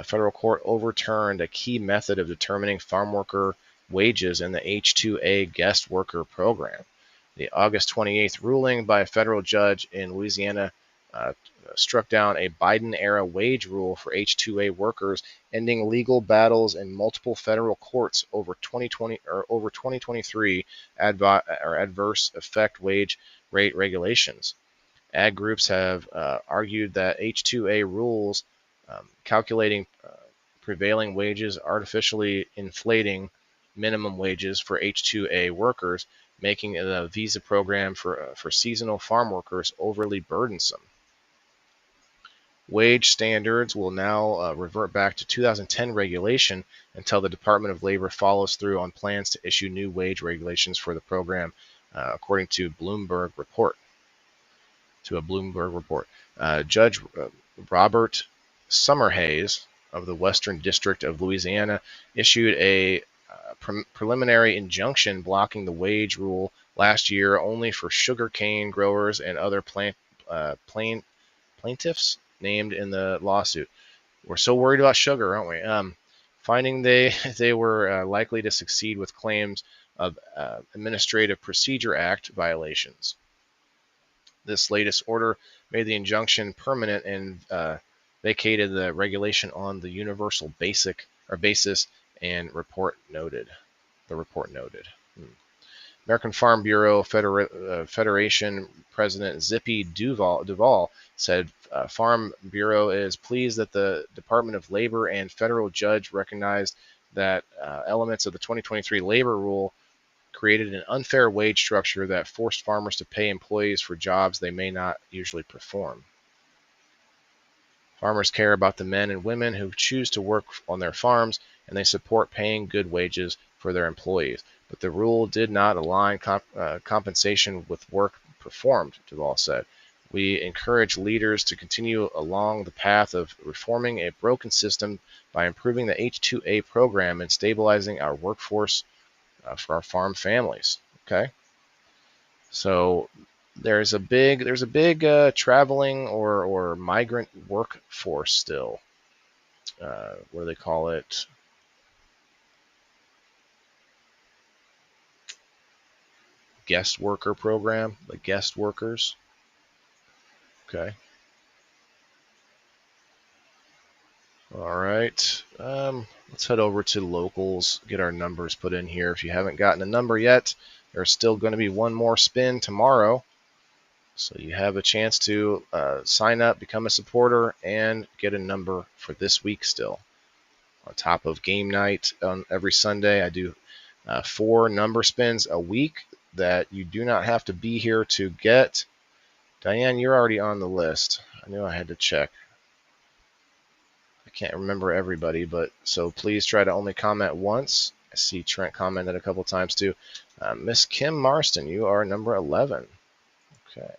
Federal court overturned a key method of determining farm worker wages in the H-2A guest worker program. The August 28th ruling by a federal judge in Louisiana struck down a Biden-era wage rule for H-2A workers, ending legal battles in multiple federal courts over 2023 adverse effect wage rate regulations. Ag groups have argued that H-2A rules calculating prevailing wages, artificially inflating minimum wages for H-2A workers, making the visa program for seasonal farm workers overly burdensome. Wage standards will now revert back to 2010 regulation until the Department of Labor follows through on plans to issue new wage regulations for the program, according to a Bloomberg report. Judge Robert Summerhays of the Western District of Louisiana issued a preliminary injunction blocking the wage rule last year only for sugarcane growers and other plaintiffs named in the lawsuit. We're so worried about sugar, aren't we? Finding they were likely to succeed with claims of Administrative Procedure Act violations. This latest order made the injunction permanent and vacated the regulation on the universal basis, and the report noted. American Farm Bureau Federation President Zippy Duvall said Farm Bureau is pleased that the Department of Labor and federal judge recognized that elements of the 2023 labor rule created an unfair wage structure that forced farmers to pay employees for jobs they may not usually perform. Farmers care about the men and women who choose to work on their farms, and they support paying good wages for their employees. But the rule did not align compensation with work performed, Duvall said. We encourage leaders to continue along the path of reforming a broken system by improving the H-2A program and stabilizing our workforce for our farm families. Okay, so there's a big traveling or migrant workforce still. What do they call it? Guest worker program, the guest workers. Okay. All right. Let's head over to locals, get our numbers put in here. If you haven't gotten a number yet, there's still going to be one more spin tomorrow. So you have a chance to sign up, become a supporter, and get a number for this week still. On top of game night on every Sunday, I do 4 number spins a week that you do not have to be here to get. Diane, you're already on the list. I knew I had to check. I can't remember everybody, but so please try to only comment once. I see Trent commented a couple times too. Miss Kim Marston, you are number 11. Okay.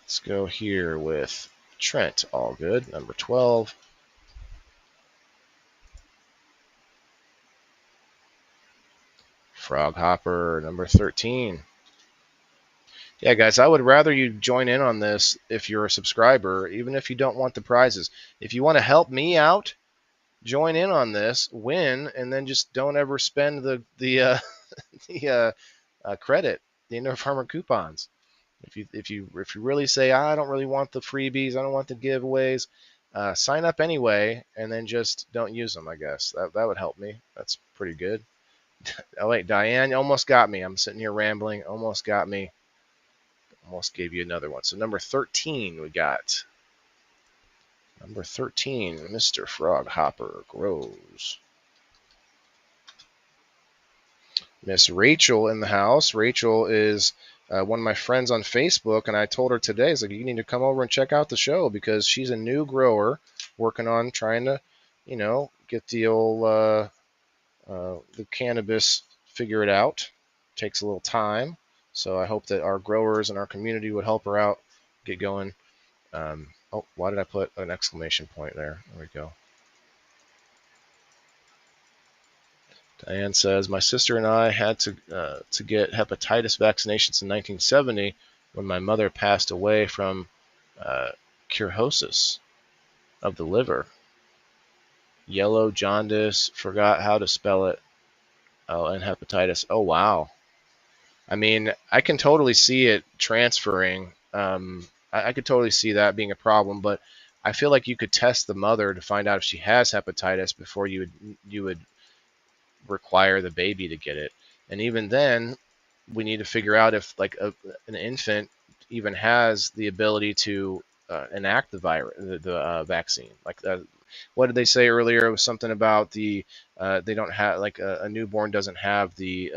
Let's go here with Trent, all good, number 12. Frog Hopper, number 13. Yeah, guys, I would rather you join in on this if you're a subscriber, even if you don't want the prizes. If you want to help me out, join in on this, win, and then just don't ever spend the credit, the Indoor Farmer coupons. If you really say, I don't really want the freebies, I don't want the giveaways, sign up anyway, and then just don't use them. I guess that would help me. That's pretty good. Oh wait, Diane, you almost got me. I'm sitting here rambling. Almost got me. Almost gave you another one. So number 13 we got. Number 13, Mr. Frog Hopper grows. Miss Rachel in the house. Rachel is one of my friends on Facebook, and I told her today, it's like, you need to come over and check out the show because she's a new grower working on trying to, get the old the cannabis figure it out. Takes a little time. So I hope that our growers and our community would help her out, get going. Oh, why did I put an exclamation point there? There we go. Diane says, my sister and I had to get hepatitis vaccinations in 1970 when my mother passed away from cirrhosis of the liver. Yellow jaundice, forgot how to spell it. Oh, and hepatitis. Oh, wow. I mean, I can totally see it transferring. I could totally see that being a problem, but I feel like you could test the mother to find out if she has hepatitis before you would require the baby to get it. And even then, we need to figure out if an infant even has the ability to enact the virus, the vaccine. what did they say earlier? It was something about they don't have, like, a newborn doesn't have the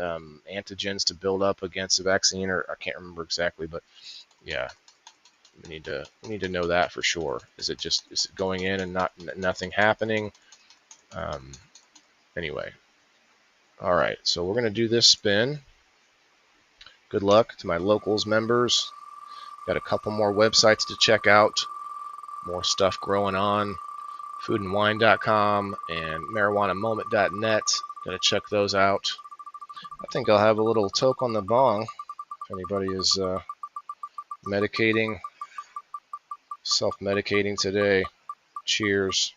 antigens to build up against the vaccine, or I can't remember exactly, but yeah, we need to know that for sure. Is it going in and nothing happening? Anyway, all right, so we're gonna do this spin. Good luck to my locals members. Got a couple more websites to check out. More stuff growing on. Foodandwine.com and marijuanamoment.net. Gotta check those out. I think I'll have a little toke on the bong if anybody is self-medicating today. Cheers.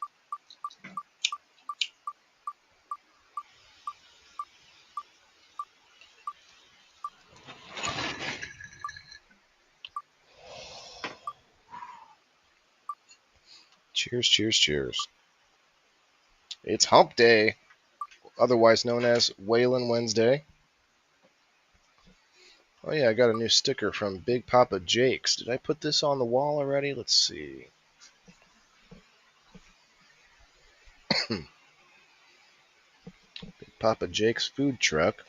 Cheers, cheers, cheers. It's Hump Day, otherwise known as Whalen Wednesday. Oh yeah, I got a new sticker from Big Papa Jake's. Did I put this on the wall already? Let's see. Big Papa Jake's food truck.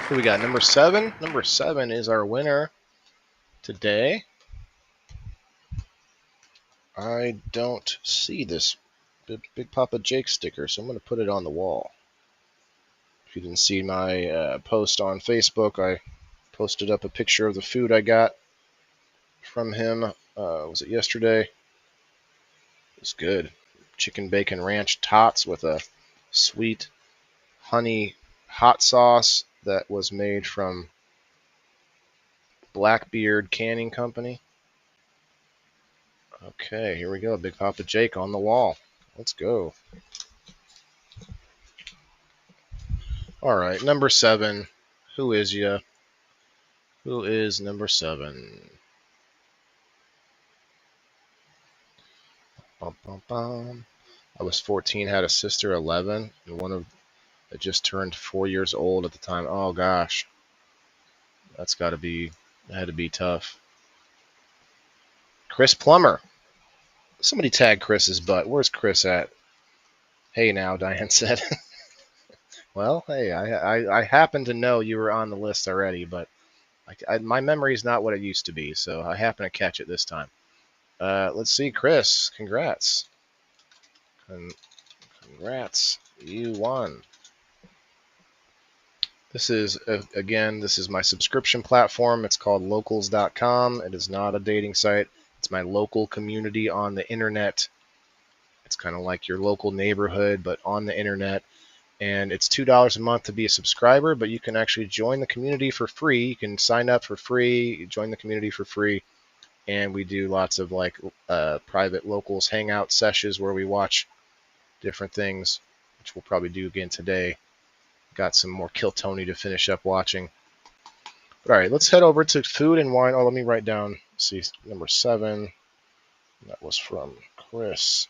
Who we got? Number 7? Number 7 is our winner today. I don't see this Big Papa Jake sticker, so I'm going to put it on the wall. If you didn't see my post on Facebook, I posted up a picture of the food I got from him. Was it yesterday? It was good. Chicken bacon ranch tots with a sweet honey hot sauce that was made from Blackbeard Canning Company. Okay, here we go. Big Papa Jake on the wall. Let's go. All right, number 7. Who is ya? Who is number 7? Bum, bum, bum. I was 14, had a sister 11, and one of that just turned 4 years old at the time. Oh gosh, that had to be tough. Chris Plummer. Somebody tag Chris's butt. Where's Chris at? Hey now, Diane said. Well, hey, I happen to know you were on the list already, but my memory is not what it used to be, so I happen to catch it this time. Let's see, Chris. Congrats. Congrats. You won. This is, again, this is my subscription platform. It's called locals.com. It is not a dating site. It's my local community on the internet. It's kind of like your local neighborhood, but on the internet. And it's $2 a month to be a subscriber, but you can actually join the community for free. You can sign up for free, join the community for free. And we do lots of private locals hangout sessions where we watch different things, which we'll probably do again today. Got some more Kill Tony to finish up watching. But all right, let's head over to food and wine. Oh, let me write down. Let's see, number 7. That was from Chris.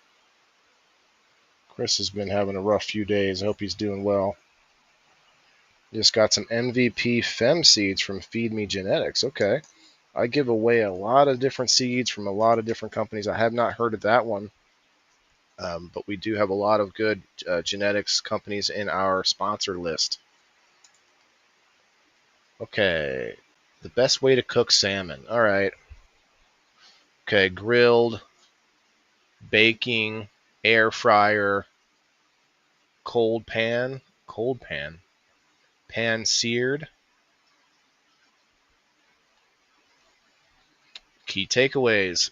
Chris has been having a rough few days. I hope he's doing well. Just got some MVP Fem seeds from Feed Me Genetics. Okay. I give away a lot of different seeds from a lot of different companies. I have not heard of that one. But we do have a lot of good genetics companies in our sponsor list. Okay. The best way to cook salmon. All right. Okay. Grilled, baking, air fryer, cold pan, pan seared. Key takeaways.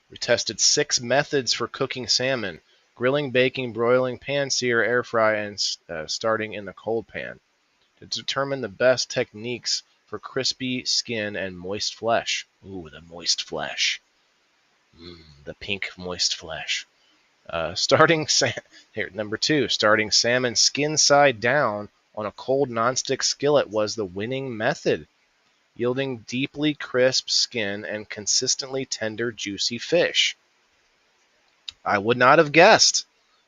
We tested 6 methods for cooking salmon: grilling, baking, broiling, pan sear, air fry, and starting in the cold pan to determine the best techniques for crispy skin and moist flesh. Ooh, the moist flesh. The pink moist flesh. Number 2, starting salmon skin side down on a cold nonstick skillet was the winning method, yielding deeply crisp skin and consistently tender, juicy fish. I would not have guessed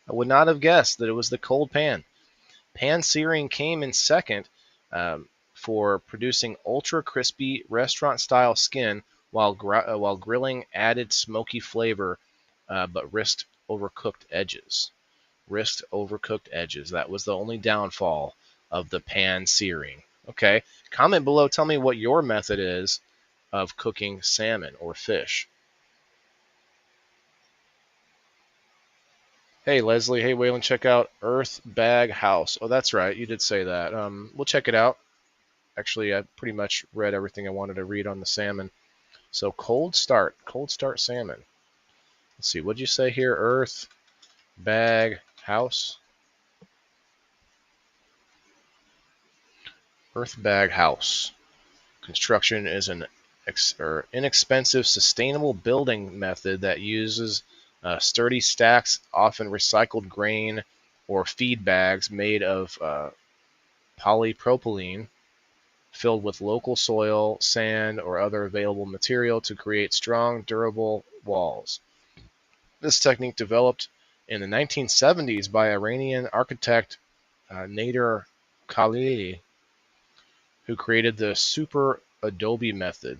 that it was the cold pan. Pan searing came in second, for producing ultra crispy restaurant-style skin while grilling added smoky flavor, but risked overcooked edges. Risked overcooked edges. That was the only downfall of the pan searing. Okay, comment below. Tell me what your method is of cooking salmon or fish. Hey Leslie, hey Waylon, check out Earth Bag House. Oh, that's right, you did say that. We'll check it out. Actually, I pretty much read everything I wanted to read on the salmon. So cold start salmon. Let's see, what'd you say here? Earth Bag House. Earth Bag House. Construction is an inexpensive, sustainable building method that uses sturdy stacks, often recycled grain or feed bags made of polypropylene, filled with local soil, sand, or other available material to create strong, durable walls. This technique developed in the 1970s by Iranian architect Nader Khalili, who created the super adobe method.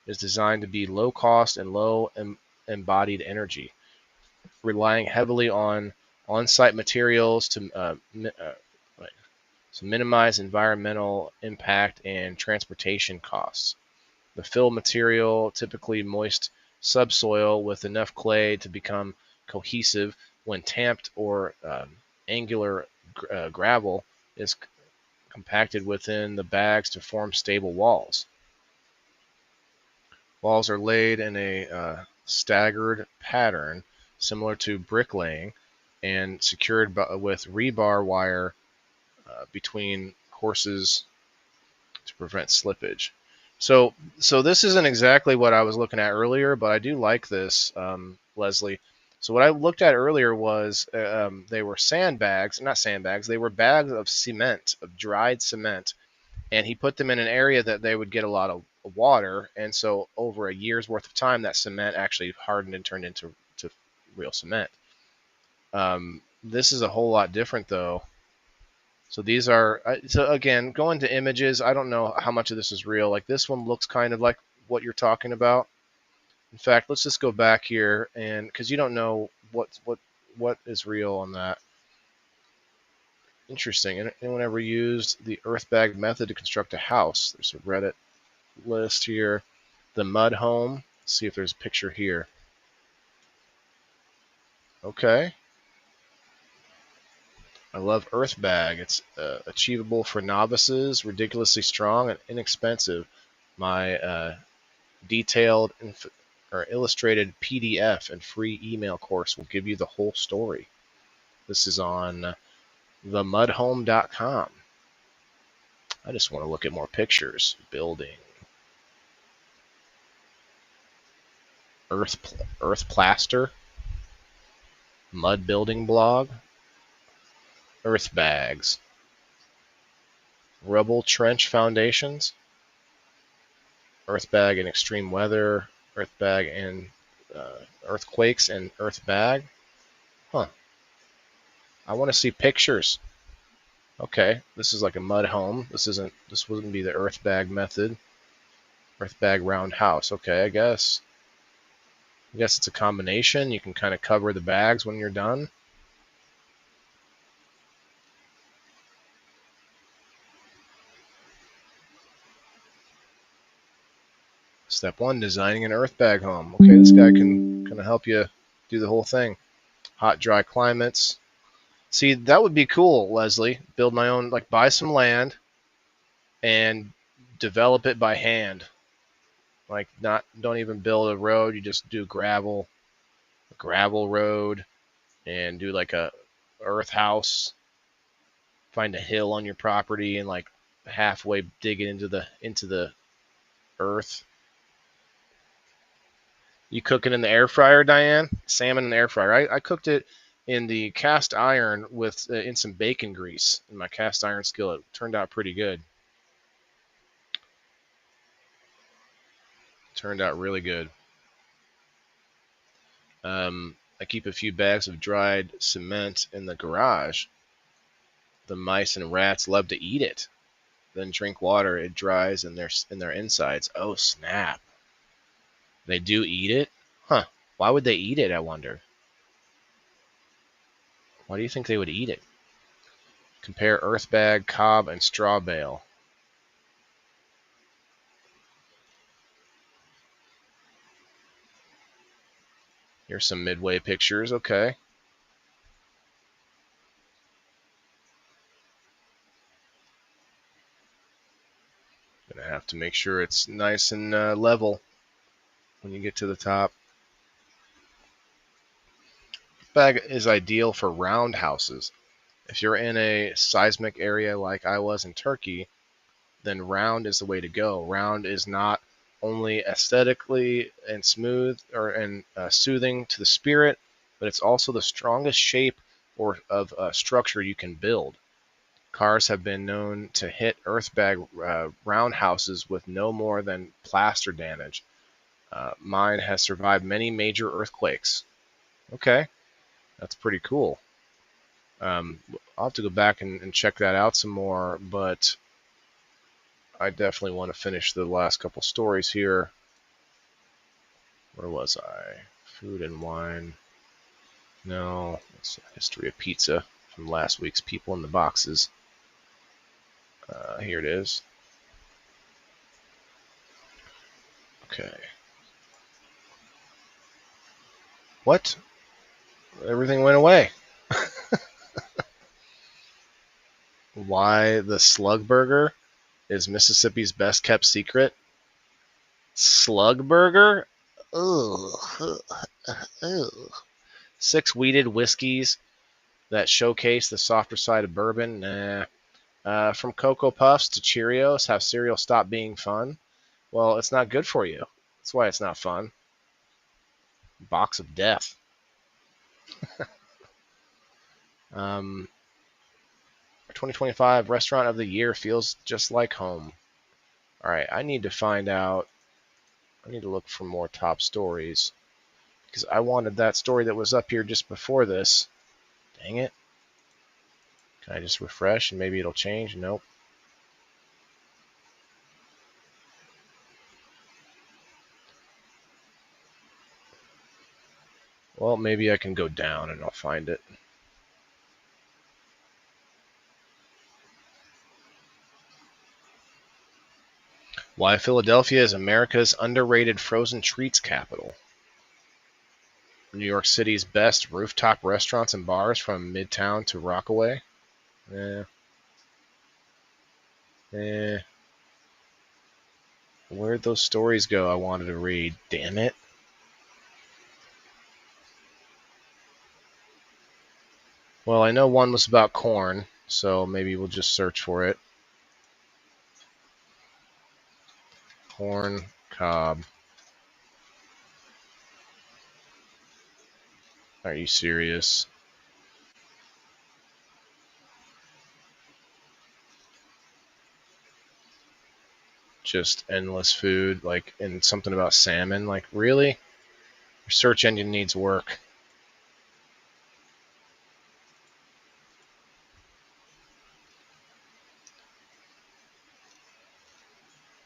Is designed to be low cost and low embodied energy, relying heavily on on-site materials to minimize environmental impact and transportation costs. The fill material, typically moist subsoil with enough clay to become cohesive when tamped, or angular gravel, is compacted within the bags to form stable walls. Walls are laid in a staggered pattern similar to bricklaying and secured with rebar wire between courses to prevent slippage. So this isn't exactly what I was looking at earlier, but I do like this, Leslie. So what I looked at earlier was they were sandbags, not sandbags, they were bags of cement, of dried cement, and he put them in an area that they would get a lot of water, and so over a year's worth of time, that cement actually hardened and turned into real cement. This is a whole lot different, though. So these are, so again, going to images, I don't know how much of this is real. Like this one looks kind of like what you're talking about. In fact, let's just go back here, and because you don't know what is real on that. Interesting. Anyone ever used the earth bag method to construct a house? There's a Reddit list here. The mud home. Let's see if there's a picture here. Okay. I love earth bag. It's achievable for novices, ridiculously strong, and inexpensive. My detailed or illustrated PDF and free email course will give you the whole story. This is on themudhome.com. I just want to look at more pictures. Building. Earth plaster. Mud building blog. Earth bags. Rubble trench foundations. Earth bag in extreme weather. Earth bag in earthquakes and earth bag. Huh. I want to see pictures. Okay, this is like a mud home. This wouldn't be the earth bag method. Earth bag round house. Okay, I guess it's a combination. You can kind of cover the bags when you're done. Step 1, designing an earth bag home. Okay, this guy can kind of help you do the whole thing. Hot, dry climates. See, that would be cool, Leslie. Build my own, like buy some land and develop it by hand. Like don't even build a road, you just do a gravel road, and do like a earth house. Find a hill on your property and like halfway dig it into the earth. You cook it in the air fryer, Diane? Salmon in the air fryer. I cooked it in the cast iron with in some bacon grease in my cast iron skillet. Turned out pretty good. Turned out really good. I keep a few bags of dried cement in the garage. The mice and rats love to eat it. then drink water, it dries in their insides. Oh, snap. They do eat it? Huh. Why would they eat it, I wonder? Why do you think they would eat it? Compare earth bag, cob, and straw bale. Here's some midway pictures. Okay. Gonna have to make sure it's nice and level when you get to the top. Bag is ideal for round houses. If you're in a seismic area like I was in Turkey, then round is the way to go. Round is not only aesthetically and smooth and soothing to the spirit, but it's also the strongest shape of structure you can build. Cars have been known to hit earthbag round houses with no more than plaster damage. Mine has survived many major earthquakes. Okay, that's pretty cool. I'll have to go back and check that out some more, but I definitely want to finish the last couple stories here. Where was I? Food and wine. No, it's a history of pizza from last week's People in the Boxes. Here it is. Okay. What? Everything went away. Why the Slug Burger is Mississippi's best kept secret? Slug Burger? Ugh. Ugh. 6 wheated whiskeys that showcase the softer side of bourbon. Nah. From Cocoa Puffs to Cheerios, have cereal stop being fun? Well, it's not good for you. That's why it's not fun. Box of death. 2025 Restaurant of the Year feels just like home. All right, I need to find out. I need to look for more top stories because I wanted that story that was up here just before this. Dang it. Can I just refresh and maybe it'll change? Nope. Well, maybe I can go down and I'll find it. Why Philadelphia is America's underrated frozen treats capital. New York City's best rooftop restaurants and bars from Midtown to Rockaway. Where'd those stories go I wanted to read? Damn it. Well, I know one was about corn, so maybe we'll just search for it. Corn cob. Are you serious? Just endless food, like, and something about salmon. Like, really? Your search engine needs work.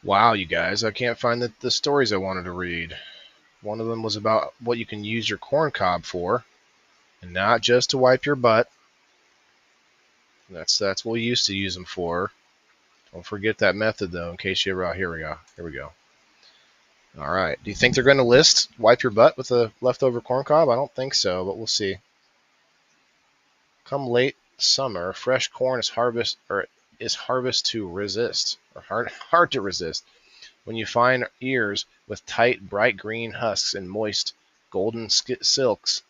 Wow, you guys, I can't find the stories I wanted to read. One of them was about what you can use your corn cob for, and not just to wipe your butt. That's what we used to use them for. Don't forget that method, though, in case you ever... Here we go. Here we go. All right. Do you think they're going to list wipe your butt with a leftover corn cob? I don't think so, but we'll see. Come late summer, fresh corn is harvest to resist, or hard to resist. When you find ears with tight, bright green husks and moist, golden silks,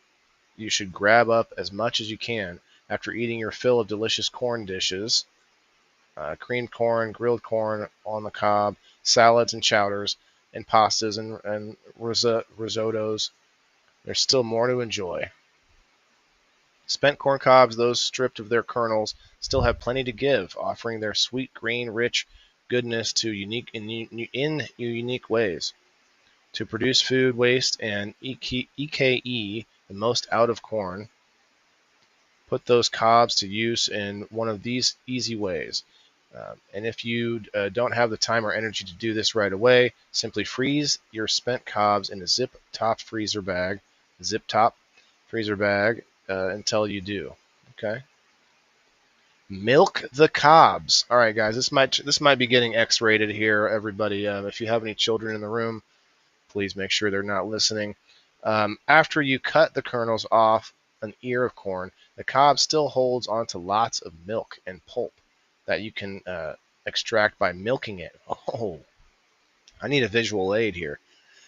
you should grab up as much as you can after eating your fill of delicious corn dishes. Creamed corn, grilled corn on the cob, salads and chowders, and pastas and risottos. There's still more to enjoy. Spent corn cobs, those stripped of their kernels, still have plenty to give, offering their sweet, green, rich goodness in unique ways. To produce food waste and EKE the most out of corn, put those cobs to use in one of these easy ways. And if you don't have the time or energy to do this right away, simply freeze your spent cobs in a zip-top freezer bag, until you do. Okay. Milk the cobs. All right, guys, this might be getting X-rated here, everybody. If you have any children in the room, please make sure they're not listening. After you cut the kernels off an ear of corn, the cob still holds onto lots of milk and pulp that you can extract by milking it. Oh, I need a visual aid here.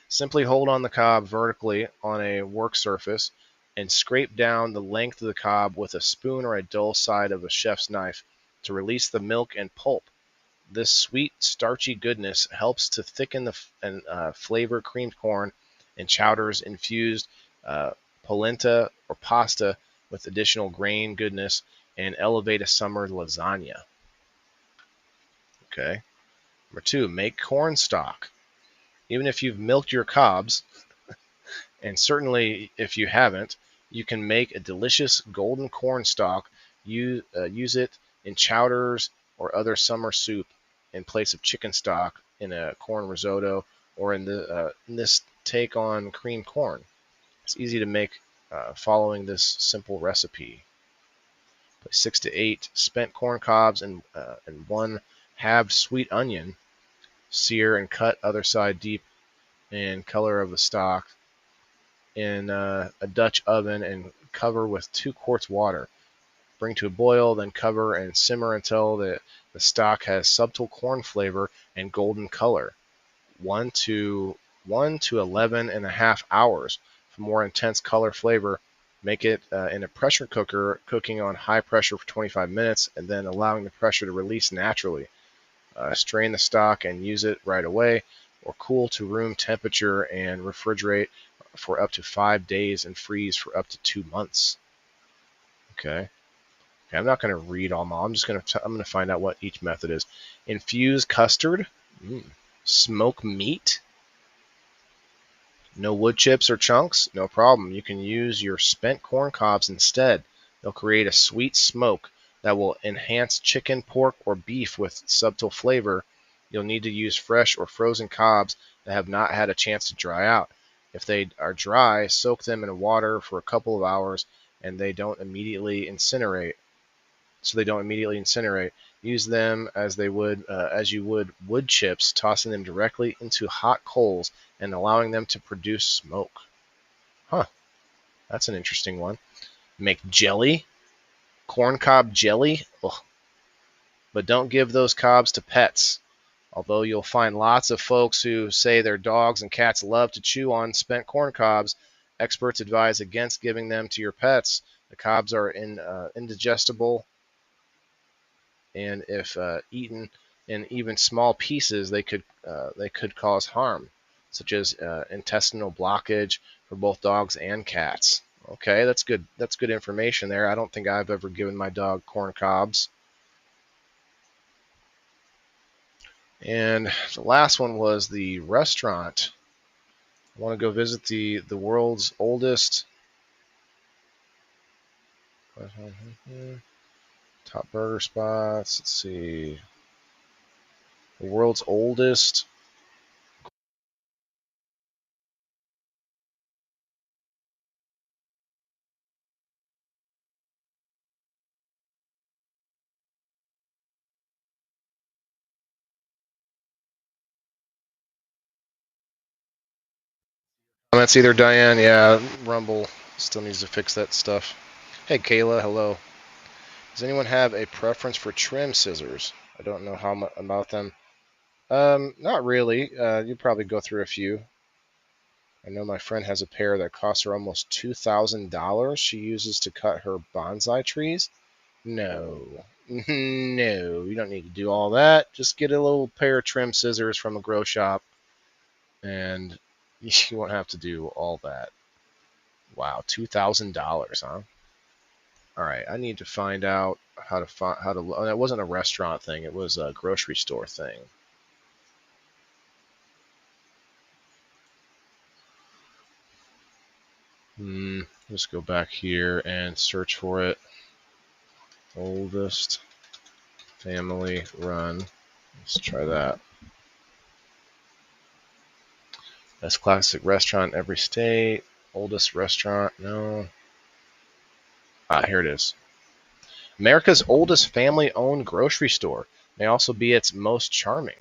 Simply hold on the cob vertically on a work surface and scrape down the length of the cob with a spoon or a dull side of a chef's knife to release the milk and pulp. This sweet, starchy goodness helps to thicken and flavor creamed corn and chowders infused polenta or pasta with additional grain goodness and elevate a summer lasagna. Okay. Number 2, make corn stock. Even if you've milked your cobs, and certainly if you haven't, you can make a delicious golden corn stock. Use it in chowders or other summer soup in place of chicken stock in a corn risotto, or in this take on creamed corn. It's easy to make following this simple recipe. Place 6 to 8 spent corn cobs and 1 halved sweet onion. Sear and cut other side deep in color of the stock in a Dutch oven and cover with 2 quarts water. Bring to a boil, then cover and simmer until the stock has subtle corn flavor and golden color. 1 to 11 and a half hours. For more intense color flavor, make it in a pressure cooker, cooking on high pressure for 25 minutes and then allowing the pressure to release naturally. Strain the stock and use it right away, or cool to room temperature and refrigerate for up to 5 days and freeze for up to 2 months. Okay. I'm not going to read all them. I'm going to find out what each method is. Infuse custard. Smoke meat. No wood chips or chunks? No problem. You can use your spent corn cobs instead. They'll create a sweet smoke that will enhance chicken, pork, or beef with subtle flavor. You'll need to use fresh or frozen cobs that have not had a chance to dry out. If they are dry, soak them in water for a couple of hours and they don't immediately incinerate. Use them as you would wood chips, tossing them directly into hot coals and allowing them to produce smoke. Huh, that's an interesting one. Make jelly, corn cob jelly. Ugh. But don't give those cobs to pets. Although you'll find lots of folks who say their dogs and cats love to chew on spent corn cobs, experts advise against giving them to your pets. The cobs are indigestible, and if eaten in even small pieces, they could cause harm, such as intestinal blockage for both dogs and cats. Okay, that's good. That's good information there. I don't think I've ever given my dog corn cobs. And the last one was the restaurant. I want to go visit the world's oldest top burger spots. Let's see. The world's oldest comments either, Diane. Yeah, Rumble still needs to fix that stuff. Hey, Kayla. Hello. Does anyone have a preference for trim scissors? I don't know how much about them. Not really. You'd probably go through a few. I know my friend has a pair that costs her almost $2,000 she uses to cut her bonsai trees. No. No, you don't need to do all that. Just get a little pair of trim scissors from a grow shop and you won't have to do all that. Wow, $2,000, huh? All right, I need to find out how to. Oh, it wasn't a restaurant thing; it was a grocery store thing. Let's go back here and search for it. Oldest Family run. Let's try that. Best classic restaurant in every state. Oldest restaurant, no. Here it is. America's oldest family-owned grocery store may also be its most charming.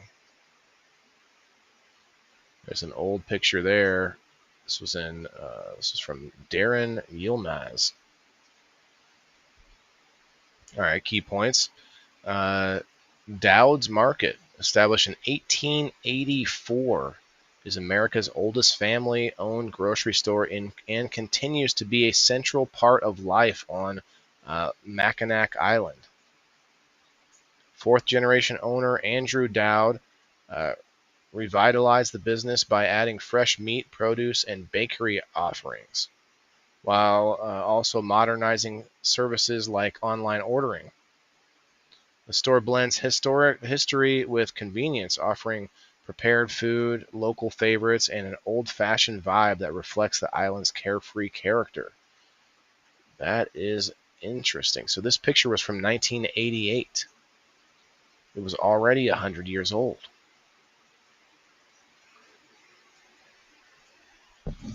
There's an old picture there. This was from Darren Yilmaz. All right, key points. Dowd's Market, established in 1884, is America's oldest family-owned grocery store and continues to be a central part of life on Mackinac Island. Fourth-generation owner Andrew Dowd revitalized the business by adding fresh meat, produce, and bakery offerings, while also modernizing services like online ordering. The store blends history with convenience, offering prepared food, local favorites, and an old-fashioned vibe that reflects the island's carefree character. That is interesting. So this picture was from 1988. It was already 100 years old.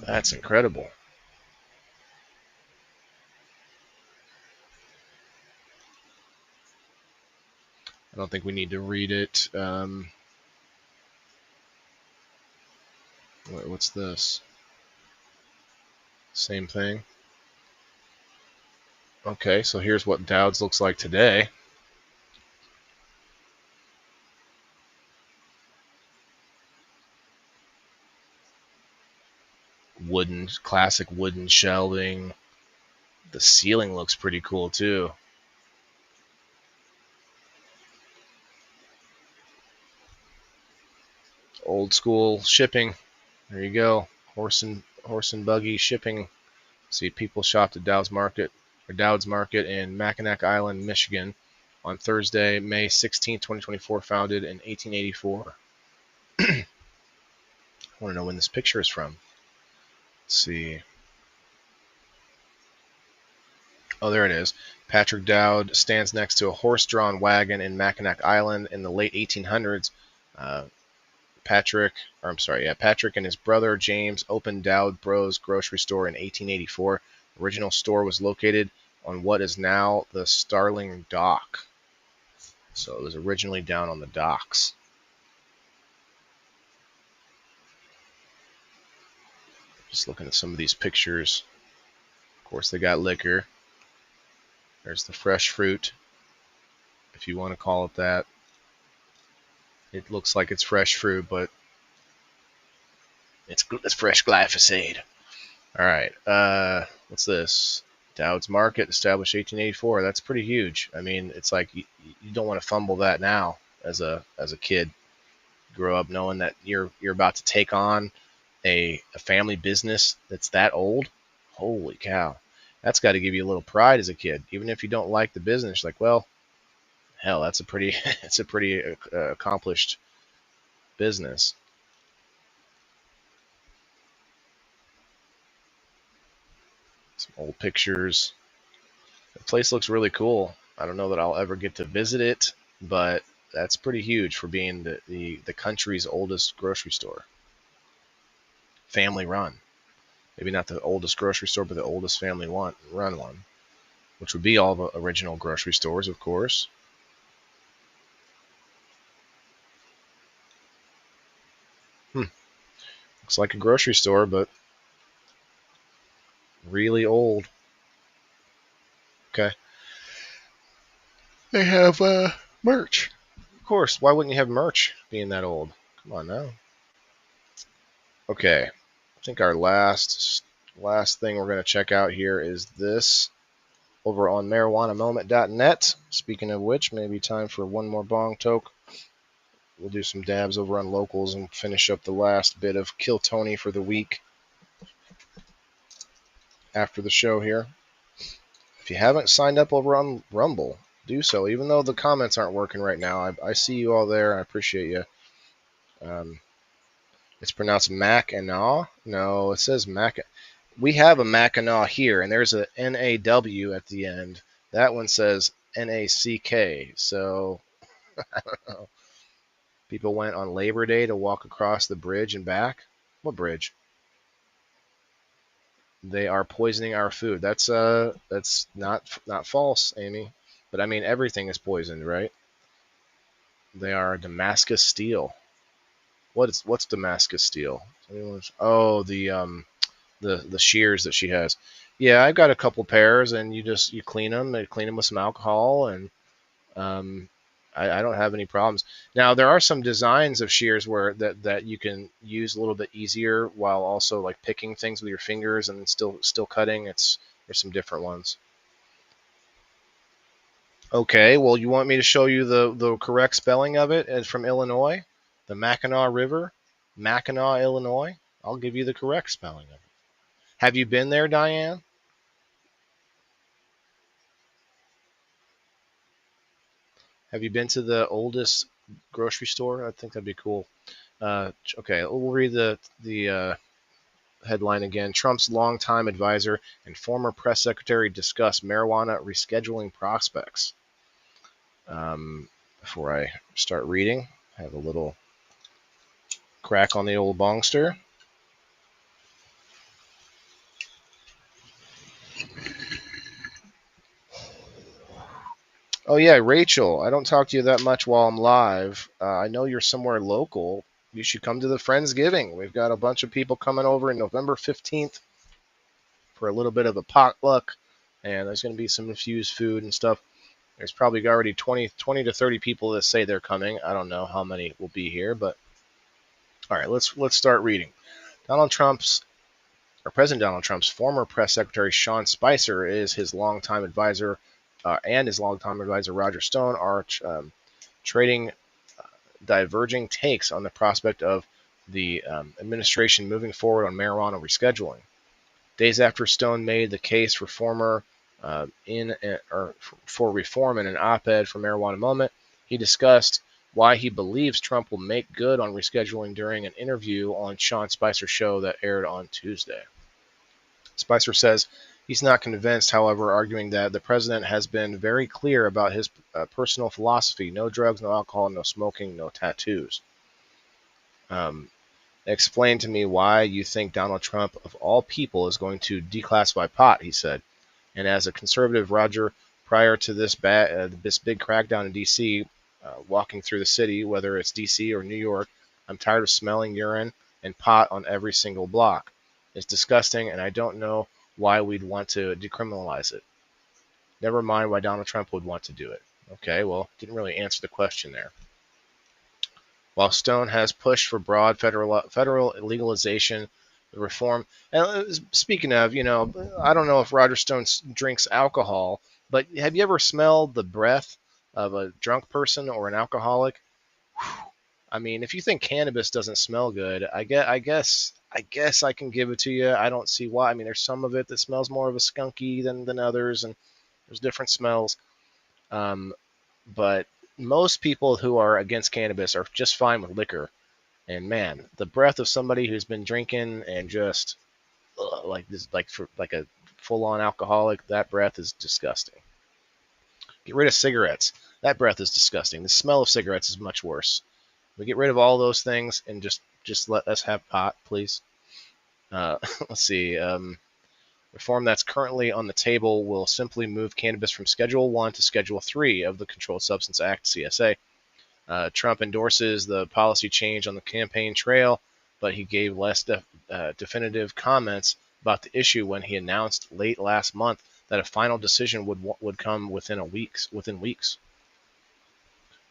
That's incredible. I don't think we need to read it. What's this? Same thing. Okay, so here's what Dowd's looks like today. Classic wooden shelving. The ceiling looks pretty cool too. Old school shipping. There you go. Horse and buggy shipping. See, people shopped at Dowd's Market in Mackinac Island, Michigan on Thursday, May 16, 2024, founded in 1884. I want to know when this picture is from. Let's see. Oh, there it is. Patrick Dowd stands next to a horse-drawn wagon in Mackinac Island in the late 1800s. Patrick and his brother James opened Dowd Bros grocery store in 1884. The original store was located on what is now the Starling Dock. So it was originally down on the docks. Just looking at some of these pictures. Of course, they got liquor. There's the fresh fruit, if you want to call it that. It looks like it's fresh fruit, but it's fresh glyphosate. All right. What's this? Dowd's Market, established 1884. That's pretty huge. I mean, it's like you don't want to fumble that now as a kid. Grow up knowing that you're about to take on a family business that's that old. Holy cow. That's got to give you a little pride as a kid. Even if you don't like the business, like, well, hell, it's a pretty accomplished business. Some old pictures. The place looks really cool. I don't know that I'll ever get to visit it, but that's pretty huge for being the country's oldest grocery store. Family run. Maybe not the oldest grocery store, but the oldest family run one, which would be all the original grocery stores, of course. Looks like a grocery store, but really old. Okay. They have merch. Of course, why wouldn't you have merch being that old? Come on now. Okay. I think our last thing we're going to check out here is this over on marijuanamoment.net. Speaking of which, maybe time for one more bong toke. We'll do some dabs over on locals and finish up the last bit of Kill Tony for the week after the show here. If you haven't signed up over on Rumble, do so. Even though the comments aren't working right now, I see you all there. I appreciate you. It's pronounced Mackinac. No, it says Mac. We have a Mackinac here, and there's a N-A-W at the end. That one says N-A-C-K. So I don't know. People went on Labor Day to walk across the bridge and back. What bridge? They are poisoning our food. That's not false, Amy. But I mean everything is poisoned, right? They are Damascus steel. What's Damascus steel? Oh, the shears that she has. Yeah, I've got a couple pairs, and you clean them. And clean them with some alcohol, and um, I don't have any problems. Now there are some designs of shears where that you can use a little bit easier while also like picking things with your fingers and still cutting. There's some different ones. Okay, well you want me to show you the correct spelling of it? It's from Illinois, the Mackinac River, Mackinac, Illinois. I'll give you the correct spelling of it. Have you been there, Diane? Have you been to the oldest grocery store? I think that'd be cool. Okay, we'll read the headline again. Trump's longtime advisor and former press secretary discuss marijuana rescheduling prospects. Before I start reading, I have a little crack on the old bongster. Oh yeah, Rachel, I don't talk to you that much while I'm live. I know you're somewhere local. You should come to the Friendsgiving. We've got a bunch of people coming over in November 15th for a little bit of a potluck, and there's going to be some infused food and stuff. There's probably already 20 to 30 people that say they're coming. I don't know how many will be here, but all right, let's start reading. President Donald Trump's former press secretary Sean Spicer is his longtime advisor, and his longtime advisor Roger Stone are trading diverging takes on the prospect of the administration moving forward on marijuana rescheduling. Days after Stone made the case for for reform in an op-ed for Marijuana Moment, he discussed why he believes Trump will make good on rescheduling during an interview on Sean Spicer's show that aired on Tuesday. Spicer says he's not convinced, however, arguing that the president has been very clear about his personal philosophy: no drugs, no alcohol, no smoking, no tattoos. Explain to me why you think Donald Trump, of all people, is going to declassify pot, he said. And as a conservative, Roger, prior to this big crackdown in D.C., walking through the city, whether it's D.C. or New York, I'm tired of smelling urine and pot on every single block. It's disgusting, and I don't know why we'd want to decriminalize it. Never mind why Donald Trump would want to do it. Okay, well, didn't really answer the question there. While Stone has pushed for broad federal legalization, reform. And speaking of, I don't know if Roger Stone drinks alcohol, but have you ever smelled the breath of a drunk person or an alcoholic? I mean, if you think cannabis doesn't smell good, I guess I can give it to you. I don't see why. I mean, there's some of it that smells more of a skunky than others, and there's different smells. But most people who are against cannabis are just fine with liquor. And man, the breath of somebody who's been drinking and just like a full-on alcoholic, that breath is disgusting. Get rid of cigarettes. That breath is disgusting. The smell of cigarettes is much worse. We get rid of all those things and just let us have pot, please. Let's see. Reform that's currently on the table will simply move cannabis from Schedule 1 to Schedule 3 of the Controlled Substance Act, CSA. Trump endorses the policy change on the campaign trail, but he gave less definitive comments about the issue when he announced late last month that a final decision would come within weeks.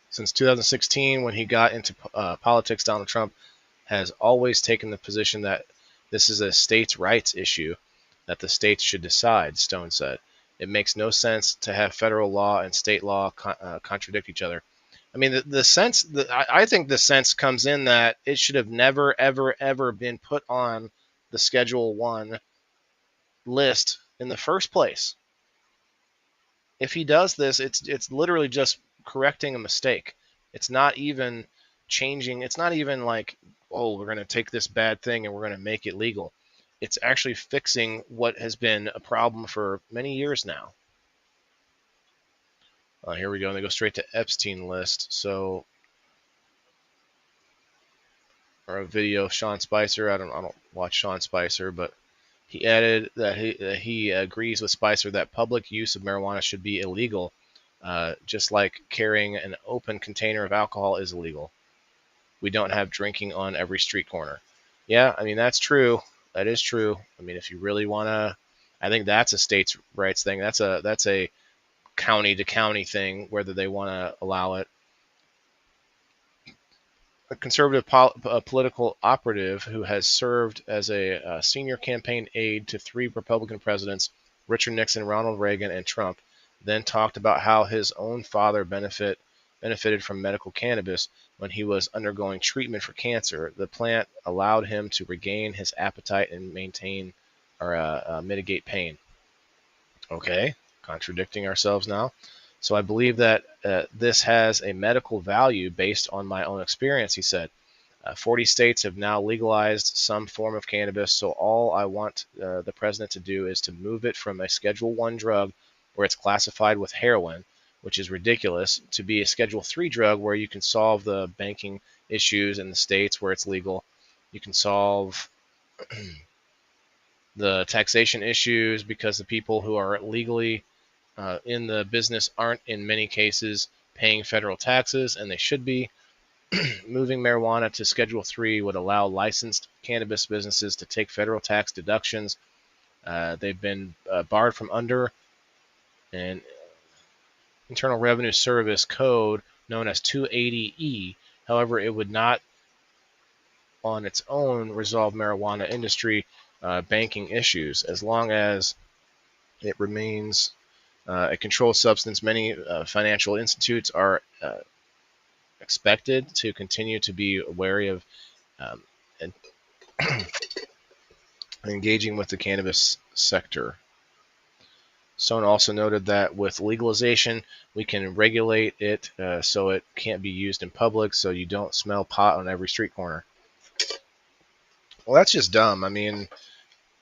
Since 2016, when he got into politics, Donald Trump has always taken the position that this is a states' rights issue that the states should decide, Stone said. It makes no sense to have federal law and state law contradict each other. I mean, I think the sense comes in that it should have never, ever, ever been put on the Schedule 1 list in the first place. If he does this, it's literally just correcting a mistake. It's not even changing. It's not even like, oh, we're going to take this bad thing and we're going to make it legal. It's actually fixing what has been a problem for many years now. Here we go. And they go straight to Epstein list. So, or a video of Sean Spicer. I don't watch Sean Spicer, but he added that he agrees with Spicer that public use of marijuana should be illegal, just like carrying an open container of alcohol is illegal. We don't have drinking on every street corner. Yeah, I mean, that's true. That is true. I mean, if you really want to, I think that's a states' rights thing. That's a county to county thing, whether they want to allow it. A conservative political operative who has served as a senior campaign aide to 3 Republican presidents, Richard Nixon, Ronald Reagan, and Trump, then talked about how his own father benefited from medical cannabis when he was undergoing treatment for cancer. The plant allowed him to regain his appetite and maintain or mitigate pain. Okay, contradicting ourselves now. So I believe that this has a medical value based on my own experience, he said. 40 states have now legalized some form of cannabis, so all I want the president to do is to move it from a Schedule 1 drug where it's classified with heroin, which is ridiculous, to be a Schedule 3 drug where you can solve the banking issues in the states where it's legal. You can solve the taxation issues because the people who are legally in the business aren't in many cases paying federal taxes, and they should be. Moving marijuana to Schedule 3 would allow licensed cannabis businesses to take federal tax deductions. They've been barred from under an Internal Revenue Service code known as 280E. However, it would not on its own resolve marijuana industry banking issues as long as it remains a controlled substance. Many financial institutes are expected to continue to be wary of and engaging with the cannabis sector. Stone also noted that with legalization, we can regulate it so it can't be used in public, so you don't smell pot on every street corner. Well, that's just dumb. I mean,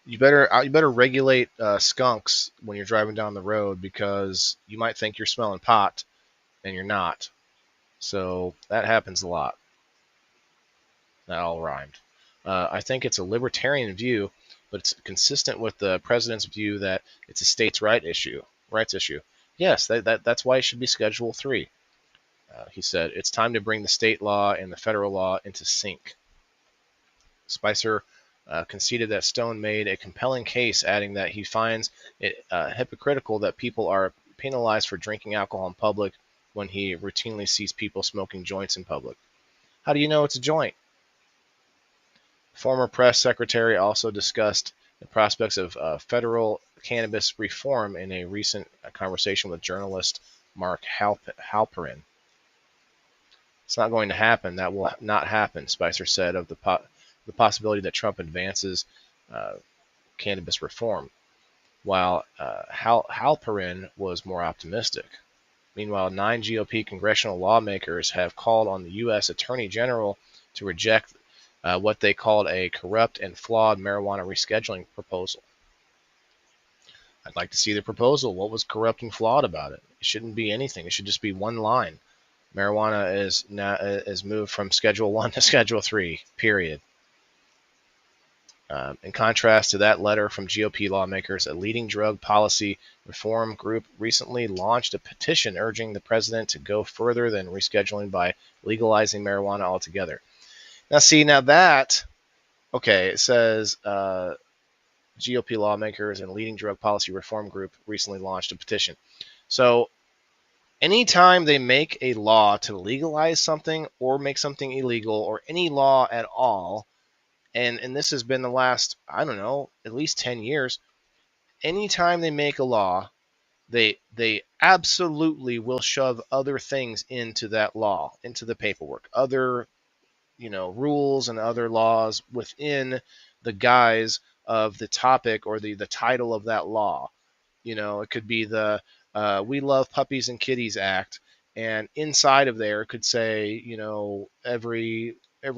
you better regulate skunks when you're driving down the road because you might think you're smelling pot and you're not. So that happens a lot. That all rhymed. I think it's a libertarian view, but it's consistent with the president's view that it's a states' rights issue. Yes, that's why it should be Schedule 3. He said, it's time to bring the state law and the federal law into sync. Spicer conceded that Stone made a compelling case, adding that he finds it hypocritical that people are penalized for drinking alcohol in public when he routinely sees people smoking joints in public. How do you know it's a joint? Former press secretary also discussed the prospects of federal cannabis reform in a recent conversation with journalist Mark Halperin. It's not going to happen. That will not happen, Spicer said of the possibility that Trump advances cannabis reform, while Halperin was more optimistic. Meanwhile, 9 GOP congressional lawmakers have called on the U.S. Attorney General to reject what they called a corrupt and flawed marijuana rescheduling proposal. I'd like to see the proposal. What was corrupt and flawed about it? It shouldn't be anything. It should just be one line. Marijuana is moved from Schedule 1 to Schedule 3, period. In contrast to that letter from GOP lawmakers, a leading drug policy reform group recently launched a petition urging the president to go further than rescheduling by legalizing marijuana altogether. Now that, okay, it says GOP lawmakers and leading drug policy reform group recently launched a petition. So anytime they make a law to legalize something or make something illegal or any law at all, and this has been the last, I don't know, at least 10 years, anytime they make a law, they absolutely will shove other things into that law, into the paperwork, other rules and other laws within the guise of the topic or the title of that law. It could be the We Love Puppies and Kitties Act, and inside of there could say, every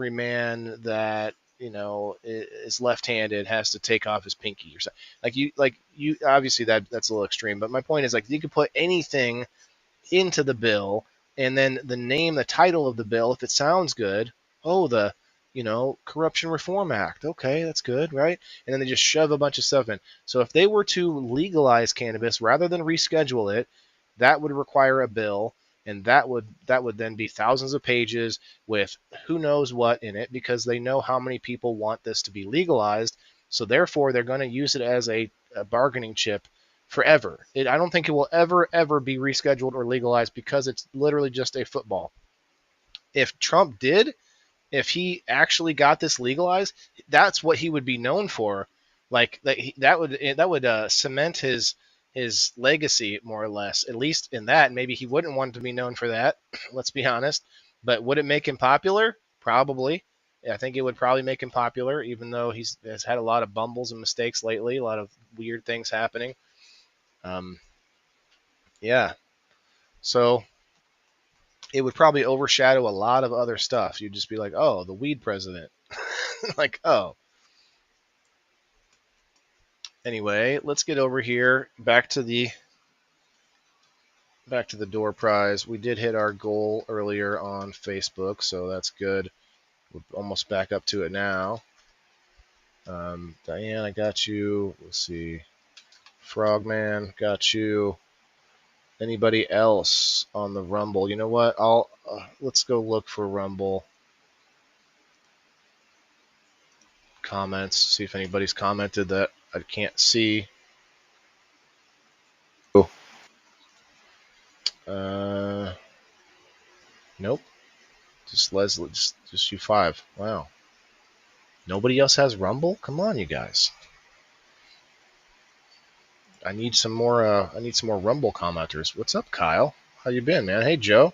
man that is left-handed has to take off his pinky or something. Like you obviously that's a little extreme, but my point is, like, you could put anything into the bill, and then the title of the bill, if it sounds good, oh, the Corruption Reform Act. Okay, that's good, right? And then they just shove a bunch of stuff in. So if they were to legalize cannabis rather than reschedule it, that would require a bill, and that would then be thousands of pages with who knows what in it, because they know how many people want this to be legalized. So therefore, they're going to use it as a bargaining chip forever. I don't think it will ever be rescheduled or legalized, because it's literally just a football. If Trump did, if he actually got this legalized, that's what he would be known for. Like that would cement his legacy, more or less. At least in that, maybe he wouldn't want to be known for that. Let's be honest. But would it make him popular? Probably. I think it would probably make him popular, even though has had a lot of bumbles and mistakes lately, a lot of weird things happening. Yeah. So it would probably overshadow a lot of other stuff. You'd just be like, oh, the weed president. Like, oh. Anyway, let's get over here back to the door prize. We did hit our goal earlier on Facebook, so that's good. We're almost back up to it now. Diane, I got you. Let's see. Frogman, got you. Anybody else on the Rumble? You know what? Let's go look for Rumble comments. See if anybody's commented that I can't see. Nope. Just Leslie. Just you five. Wow. Nobody else has Rumble? Come on, you guys. I need some more Rumble commenters. What's up, Kyle? How you been, man? Hey, Joe.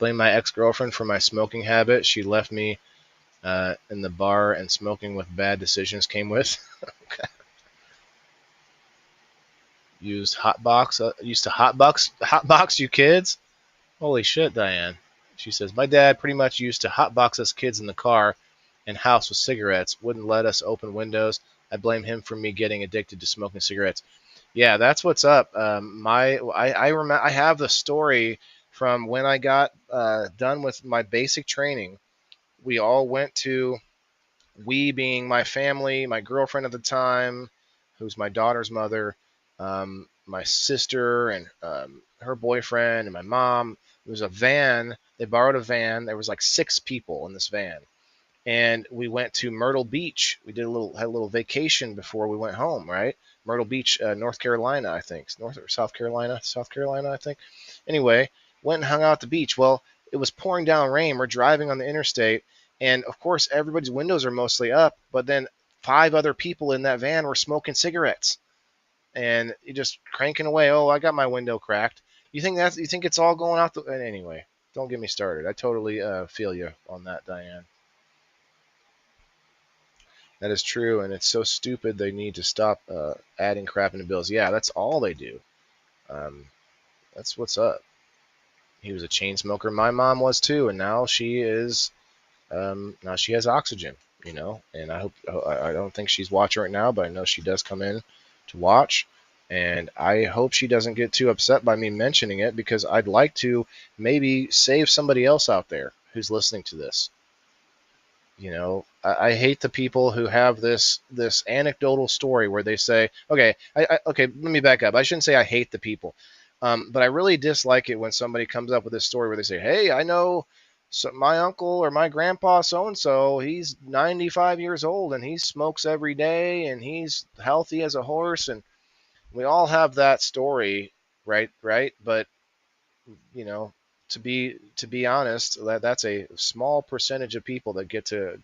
Blame my ex-girlfriend for my smoking habit. She left me in the bar, and smoking with bad decisions came with. Okay. Used to hotbox you kids. Holy shit, Diane. She says, my dad pretty much used to hotbox us kids in the car and house with cigarettes. Wouldn't let us open windows. I blame him for me getting addicted to smoking cigarettes. Yeah, that's what's up. I have the story from when I got done with my basic training. We all went to, we being my family, my girlfriend at the time, who's my daughter's mother, my sister and her boyfriend and my mom. It was a van. They borrowed a van. There was like 6 people in this van. And we went to Myrtle Beach. We had a little vacation before we went home, right? Myrtle Beach, North Carolina, I think. North or South Carolina, I think. Anyway, went and hung out at the beach. Well, it was pouring down rain. We're driving on the interstate, and of course, everybody's windows are mostly up. But then 5 other people in that van were smoking cigarettes, and just cranking away. Oh, I got my window cracked. You think it's all going out the anyway? Don't get me started. I totally feel you on that, Diane. That is true, and it's so stupid they need to stop adding crap into bills. Yeah, that's all they do. That's what's up. He was a chain smoker. My mom was too, and now she is. Now she has oxygen, And I don't think she's watching right now, but I know she does come in to watch. And I hope she doesn't get too upset by me mentioning it, because I'd like to maybe save somebody else out there who's listening to this. I hate the people who have this anecdotal story where they say, okay, okay, let me back up. I shouldn't say I hate the people, but I really dislike it when somebody comes up with this story where they say, hey, I know my uncle or my grandpa so-and-so, he's 95 years old and he smokes every day and he's healthy as a horse, and we all have that story, right? But, to be honest, that's a small percentage of people that get to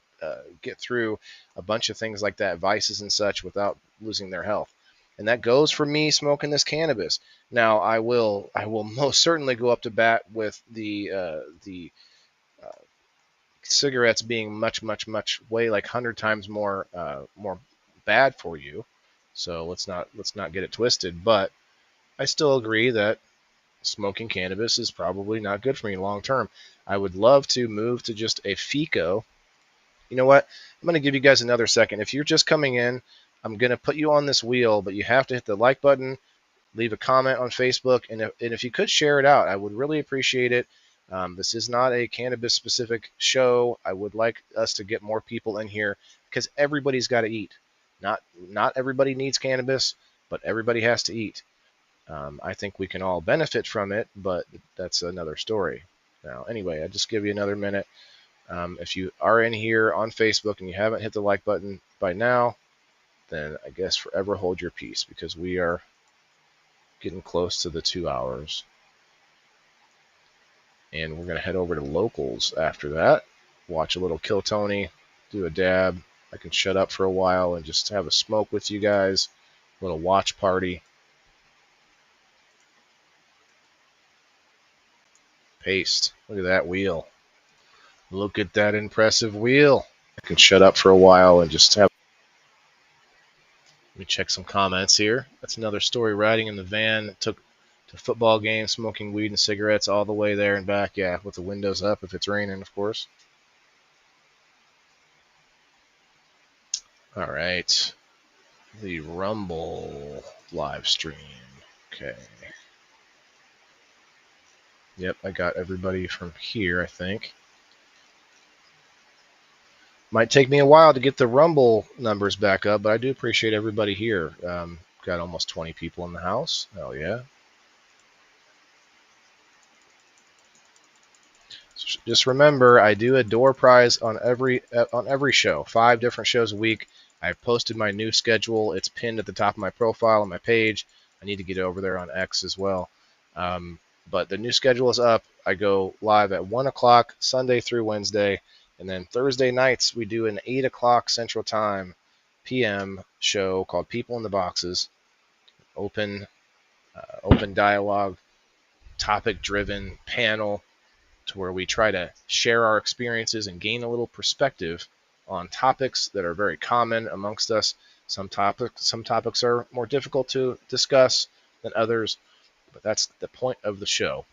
get through a bunch of things like that, vices and such, without losing their health. And that goes for me smoking this cannabis. Now, I will most certainly go up to bat with the cigarettes being much way like 100 times more bad for you. So let's not get it twisted. But I still agree that smoking cannabis is probably not good for me long term. I would love to move to just a FICO. You know what? I'm going to give you guys another second. If you're just coming in, I'm going to put you on this wheel, but you have to hit the like button, leave a comment on Facebook, and if you could share it out, I would really appreciate it. This is not a cannabis specific show. I would like us to get more people in here because everybody's got to eat. Not everybody needs cannabis, but everybody has to eat. I think we can all benefit from it, but that's another story. Now, anyway, I'll just give you another minute. If you are in here on Facebook and you haven't hit the like button by now, then I guess forever hold your peace, because we are getting close to the 2 hours. And we're going to head over to locals after that. Watch a little Kill Tony, do a dab. I can shut up for a while and just have a smoke with you guys. A little watch party. Paste. Look at that wheel. Look at that impressive wheel. I can shut up for a while and just have. Let me check some comments here. That's another story, riding in the van. Took to football games, smoking weed and cigarettes all the way there and back. Yeah, with the windows up if it's raining, of course. All right. The Rumble live stream. Okay. Yep, I got everybody from here, I think. Might take me a while to get the Rumble numbers back up, but I do appreciate everybody here. Got almost 20 people in the house. Hell yeah. Just remember, I do a door prize on every show. 5 different shows a week. I've posted my new schedule. It's pinned at the top of my profile on my page. I need to get over there on X as well. But the new schedule is up. I go live at 1 o'clock Sunday through Wednesday. And then Thursday nights, we do an 8 o'clock Central Time PM show called People in the Boxes. Open dialogue, topic-driven panel, to where we try to share our experiences and gain a little perspective on topics that are very common amongst us. Some topics are more difficult to discuss than others, but that's the point of the show.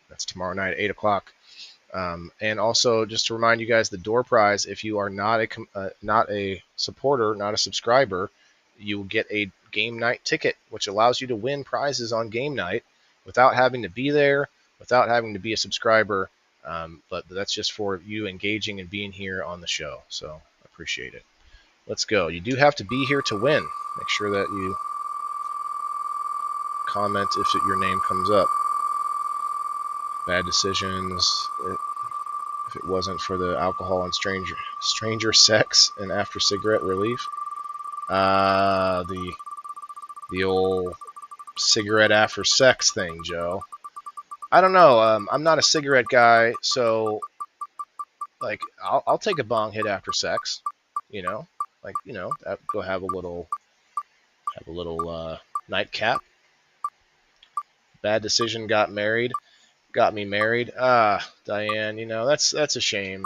That's tomorrow night at 8 o'clock. And also, just to remind you guys, the door prize, if you are not a supporter, not a subscriber, you will get a game night ticket, which allows you to win prizes on game night without having to be there, without having to be a subscriber. But that's just for you engaging and being here on the show. So I appreciate it. Let's go. You do have to be here to win. Make sure that you comment if your name comes up. Bad decisions. If it wasn't for the alcohol and stranger sex and after cigarette relief. The old cigarette after sex thing, Joe. I don't know. I'm not a cigarette guy, so like I'll take a bong hit after sex. Go have a little nightcap. Bad decision. Got me married. Diane, that's a shame.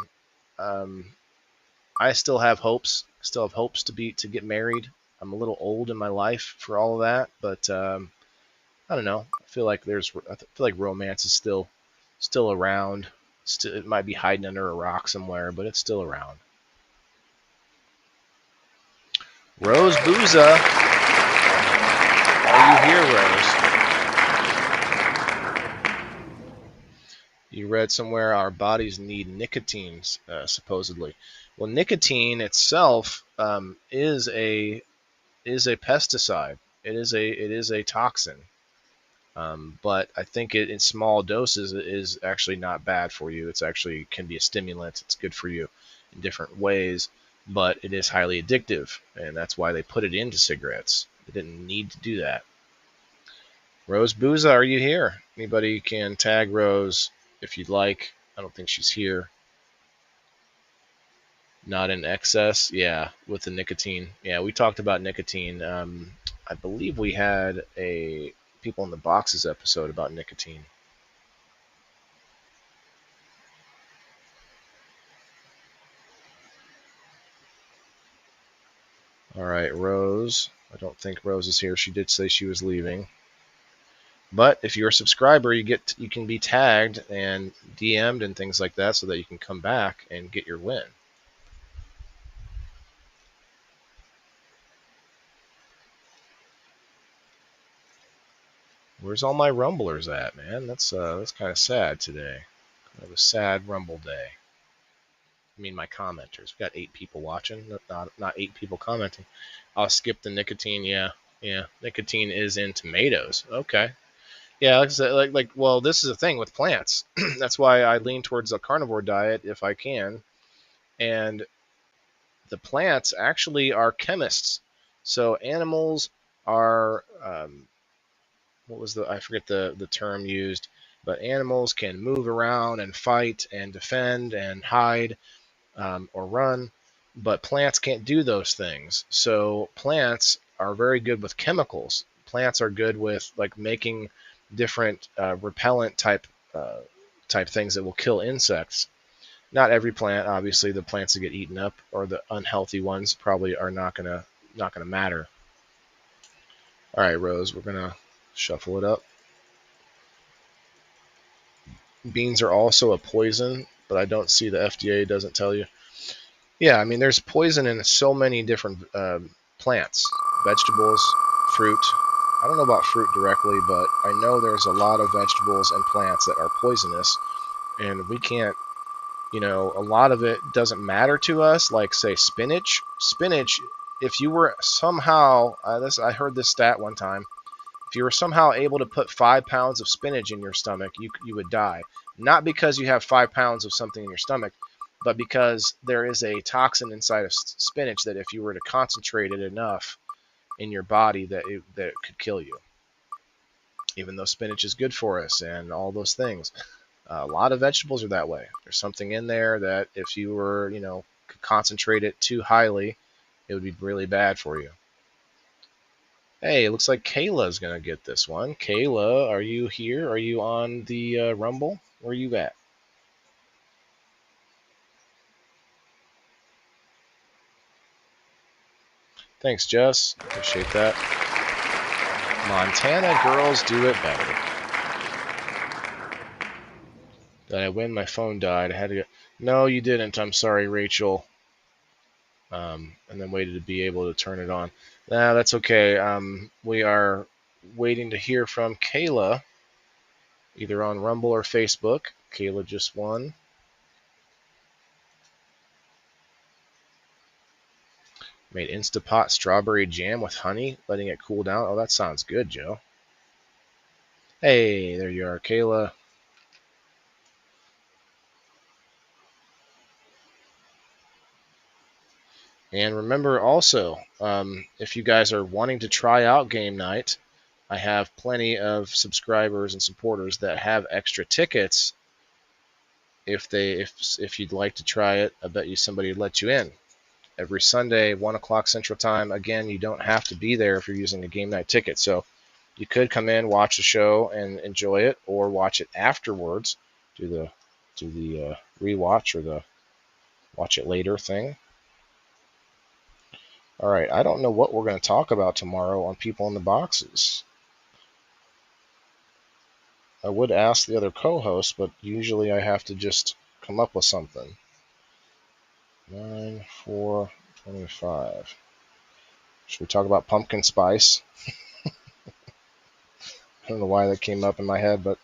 I still have hopes. To get married. I'm a little old in my life for all of that, but I don't know. I feel like romance is still around. It might be hiding under a rock somewhere, but it's still around. Rose Booza, are you here, Rose? You read somewhere our bodies need nicotine, supposedly. Well, nicotine itself is a pesticide. It is a toxin. But I think it in small doses is actually not bad for you. It's actually can be a stimulant. It's good for you in different ways, but it is highly addictive, and that's why they put it into cigarettes. They didn't need to do that. Rose Booza, are you here? Anybody can tag Rose if you'd like. I don't think she's here. Not in excess. Yeah, with the nicotine. Yeah, we talked about nicotine. I believe we had a People in the Boxes episode about nicotine. All right, Rose. I don't think Rose is here. She did say she was leaving. But if you're a subscriber, you can be tagged and DM'd and things like that so that you can come back and get your win. Where's all my rumblers at, man? That's kind of sad today. Kind of a sad rumble day. I mean, my commenters. We got 8 people watching, not 8 people commenting. I'll skip the nicotine. Yeah. Nicotine is in tomatoes. Okay. Yeah, like I said, well, this is the thing with plants. That's why I lean towards a carnivore diet if I can. And the plants actually are chemists. So animals are I forget the term used, but animals can move around and fight and defend and hide or run, but plants can't do those things. So plants are very good with chemicals. Plants are good with like making different repellent type things that will kill insects. Not every plant, obviously. The plants that get eaten up or the unhealthy ones probably are not gonna matter. All right, Rose, we're gonna shuffle it up. Beans are also a poison, but I don't see the FDA doesn't tell you. Yeah, I mean, there's poison in so many different plants, vegetables, fruit. I don't know about fruit directly, but I know there's a lot of vegetables and plants that are poisonous, and we can't, a lot of it doesn't matter to us, like, say, spinach. Spinach, if you were somehow, I heard this stat one time, if you were somehow able to put 5 pounds of spinach in your stomach, you would die. Not because you have 5 pounds of something in your stomach, but because there is a toxin inside of spinach that if you were to concentrate it enough in your body that it could kill you. Even though spinach is good for us and all those things. A lot of vegetables are that way. There's something in there that if you were, could concentrate it too highly, it would be really bad for you. Hey, it looks like Kayla's going to get this one. Kayla, are you here? Are you on the Rumble? Where are you at? Thanks, Jess. Appreciate that. Montana girls do it better. Did I win? My phone died. I had to go. No, you didn't. I'm sorry, Rachel. And then waited to be able to turn it on. Nah, that's okay. We are waiting to hear from Kayla, either on Rumble or Facebook. Kayla just won. Made Instapot strawberry jam with honey, letting it cool down. Oh, that sounds good, Joe. Hey, there you are, Kayla. And remember also, if you guys are wanting to try out game night, I have plenty of subscribers and supporters that have extra tickets. If you'd like to try it, I bet you somebody would let you in. Every Sunday, 1 o'clock Central Time. Again, you don't have to be there if you're using a game night ticket. So you could come in, watch the show, and enjoy it, or watch it afterwards. Do the rewatch or the watch it later thing. All right, I don't know what we're going to talk about tomorrow on People in the Boxes. I would ask the other co-hosts, but usually I have to just come up with something. 9/4/25. Should we talk about pumpkin spice? I don't know why that came up in my head, but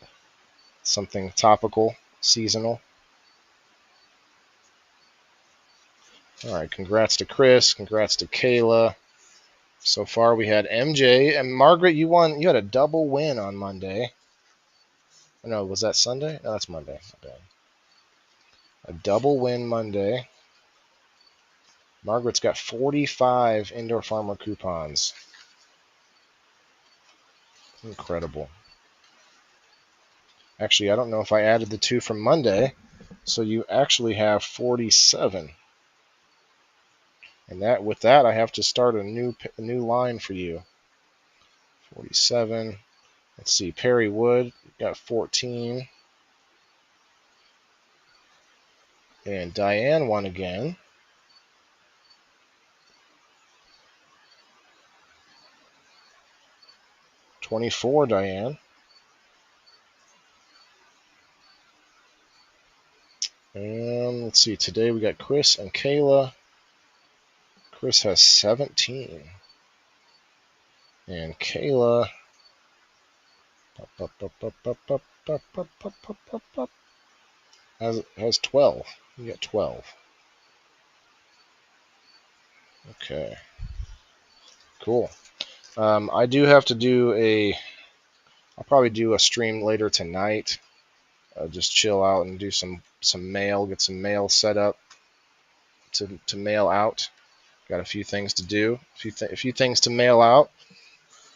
something topical, seasonal. All right, congrats to Chris. Congrats to Kayla. So far, we had MJ and Margaret. You won. You had a double win on Monday. No, was that Sunday? No, that's Monday. Okay. A double win Monday. Margaret's got 45 Indoor Farmer coupons. Incredible. Actually, I don't know if I added the 2 from Monday, so you actually have 47. And with that, I have to start a new line for you. 47. Let's see, Perry Wood got 14. And Diane won again. $24, Diane. And let's see, today we got Chris and Kayla. Chris has 17. And Kayla Has 12. You got 12. Okay. Cool. I do have to do I'll probably do a stream later tonight. Just chill out and do some mail, get some mail set up to mail out. Got a few things to do, a few things to mail out.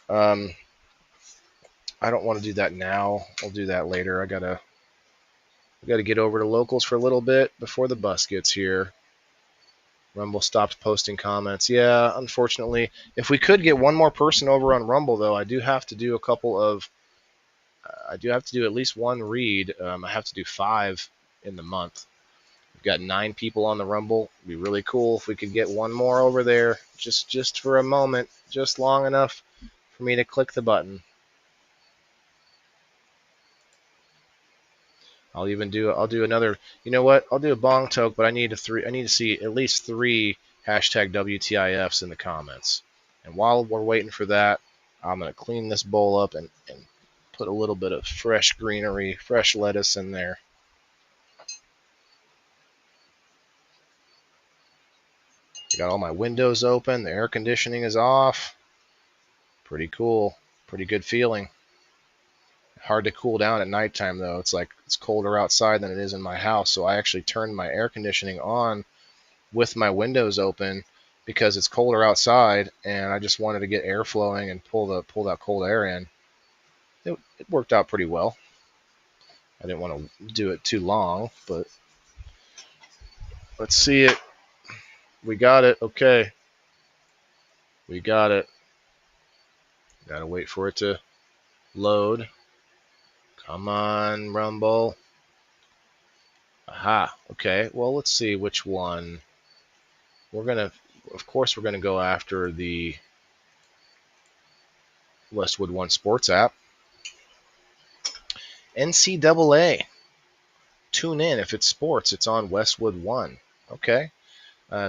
I don't want to do that now. I'll do that later. I gotta get over to locals for a little bit before the bus gets here. Rumble stopped posting comments. Yeah, unfortunately. If we could get one more person over on Rumble, though, I do have to do I do have to do at least one read. I have to do 5 in the month. We've got 9 people on the Rumble. It'd be really cool if we could get one more over there, just for a moment, just long enough for me to click the button. I'll do another. You know what? I'll do a bong toke, but I need to see at least 3 hashtag WTIFs in the comments. And while we're waiting for that, I'm gonna clean this bowl up and put a little bit of fresh greenery, fresh lettuce in there. I got all my windows open. The air conditioning is off. Pretty cool. Pretty good feeling. Hard to cool down at nighttime, though. It's like it's colder outside than it is in my house, so I actually turned my air conditioning on with my windows open because it's colder outside, and I just wanted to get air flowing and pull that cold air in. It worked out pretty well. I didn't want to do it too long, but let's see it. We got it. Okay. We got it. Gotta wait for it to load. Come on, Rumble. Aha. Okay. Well, let's see which one. Of course, we're gonna go after the Westwood One Sports app. NCAA. Tune in if it's sports. It's on Westwood One. Okay.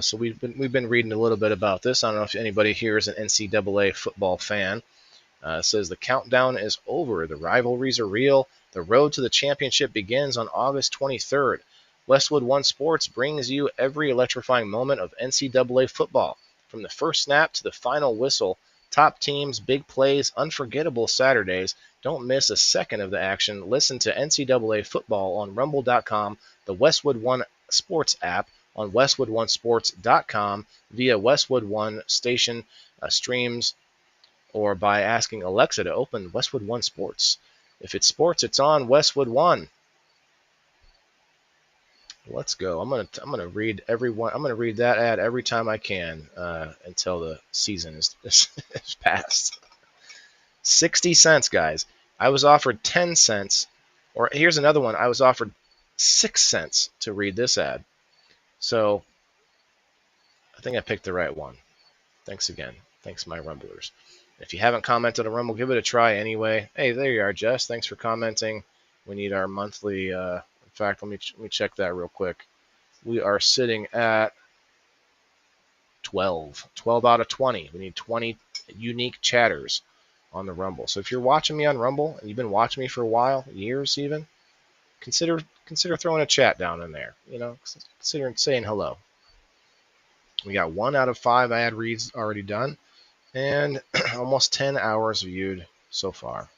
So we've been reading a little bit about this. I don't know if anybody here is an NCAA football fan. It says the countdown is over. The rivalries are real. The road to the championship begins on August 23rd. Westwood One Sports brings you every electrifying moment of NCAA football. From the first snap to the final whistle, top teams, big plays, unforgettable Saturdays. Don't miss a second of the action. Listen to NCAA football on rumble.com, the Westwood One Sports app, on westwoodonesports.com, via Westwood One station streams, or by asking Alexa to open Westwood One Sports. If it's sports, it's on Westwood One. Let's go. I'm gonna read everyone. I'm gonna read that ad every time I can until the season is passed. 60 cents, guys. I was offered 10 cents, or here's another one. I was offered 6 cents to read this ad. So I think I picked the right one. Thanks again. Thanks, my Rumblers. If you haven't commented on Rumble, give it a try anyway. Hey, there you are, Jess. Thanks for commenting. We need our monthly. In fact, let me check that real quick. We are sitting at 12. 12 out of 20. We need 20 unique chatters on the Rumble. So if you're watching me on Rumble and you've been watching me for a while, years even, consider throwing a chat down in there. You know, consider saying hello. We got 1 out of 5 ad reads already done, and almost 10 hours viewed so far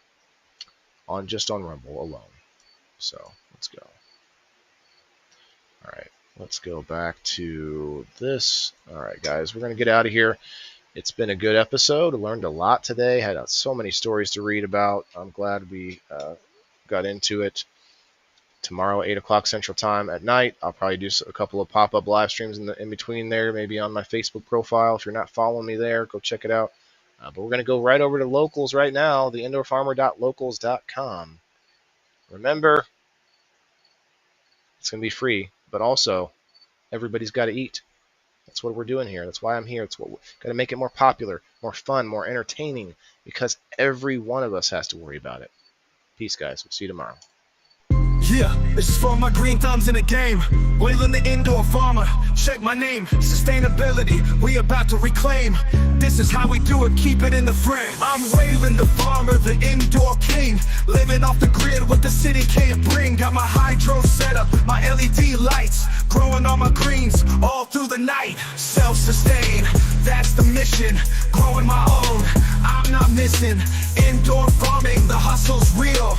on Rumble alone. So let's go. All right, let's go back to this. All right, guys, we're gonna get out of here. It's been a good episode. I learned a lot today. Had so many stories to read about. I'm glad we got into it. Tomorrow, 8 o'clock Central Time at night, I'll probably do a couple of pop-up live streams in between there, maybe on my Facebook profile. If you're not following me there, go check it out. But we're going to go right over to locals right now, the indoorfarmer.locals.com. Remember, it's going to be free, but also everybody's got to eat. That's what we're doing here. That's why I'm here. It's what we're got to make it more popular, more fun, more entertaining, because every one of us has to worry about it. Peace, guys. We'll see you tomorrow. Yeah, this is for my green thumbs in the game. Wailing the indoor farmer, check my name. Sustainability, we about to reclaim. This is how we do it, keep it in the frame. I'm Waylon the farmer, the indoor king. Living off the grid, what the city can't bring. Got my hydro setup, my LED lights. Growing all my greens, all through the night. Self-sustain, that's the mission. Growing my own, I'm not missing. Indoor farming, the hustle's real.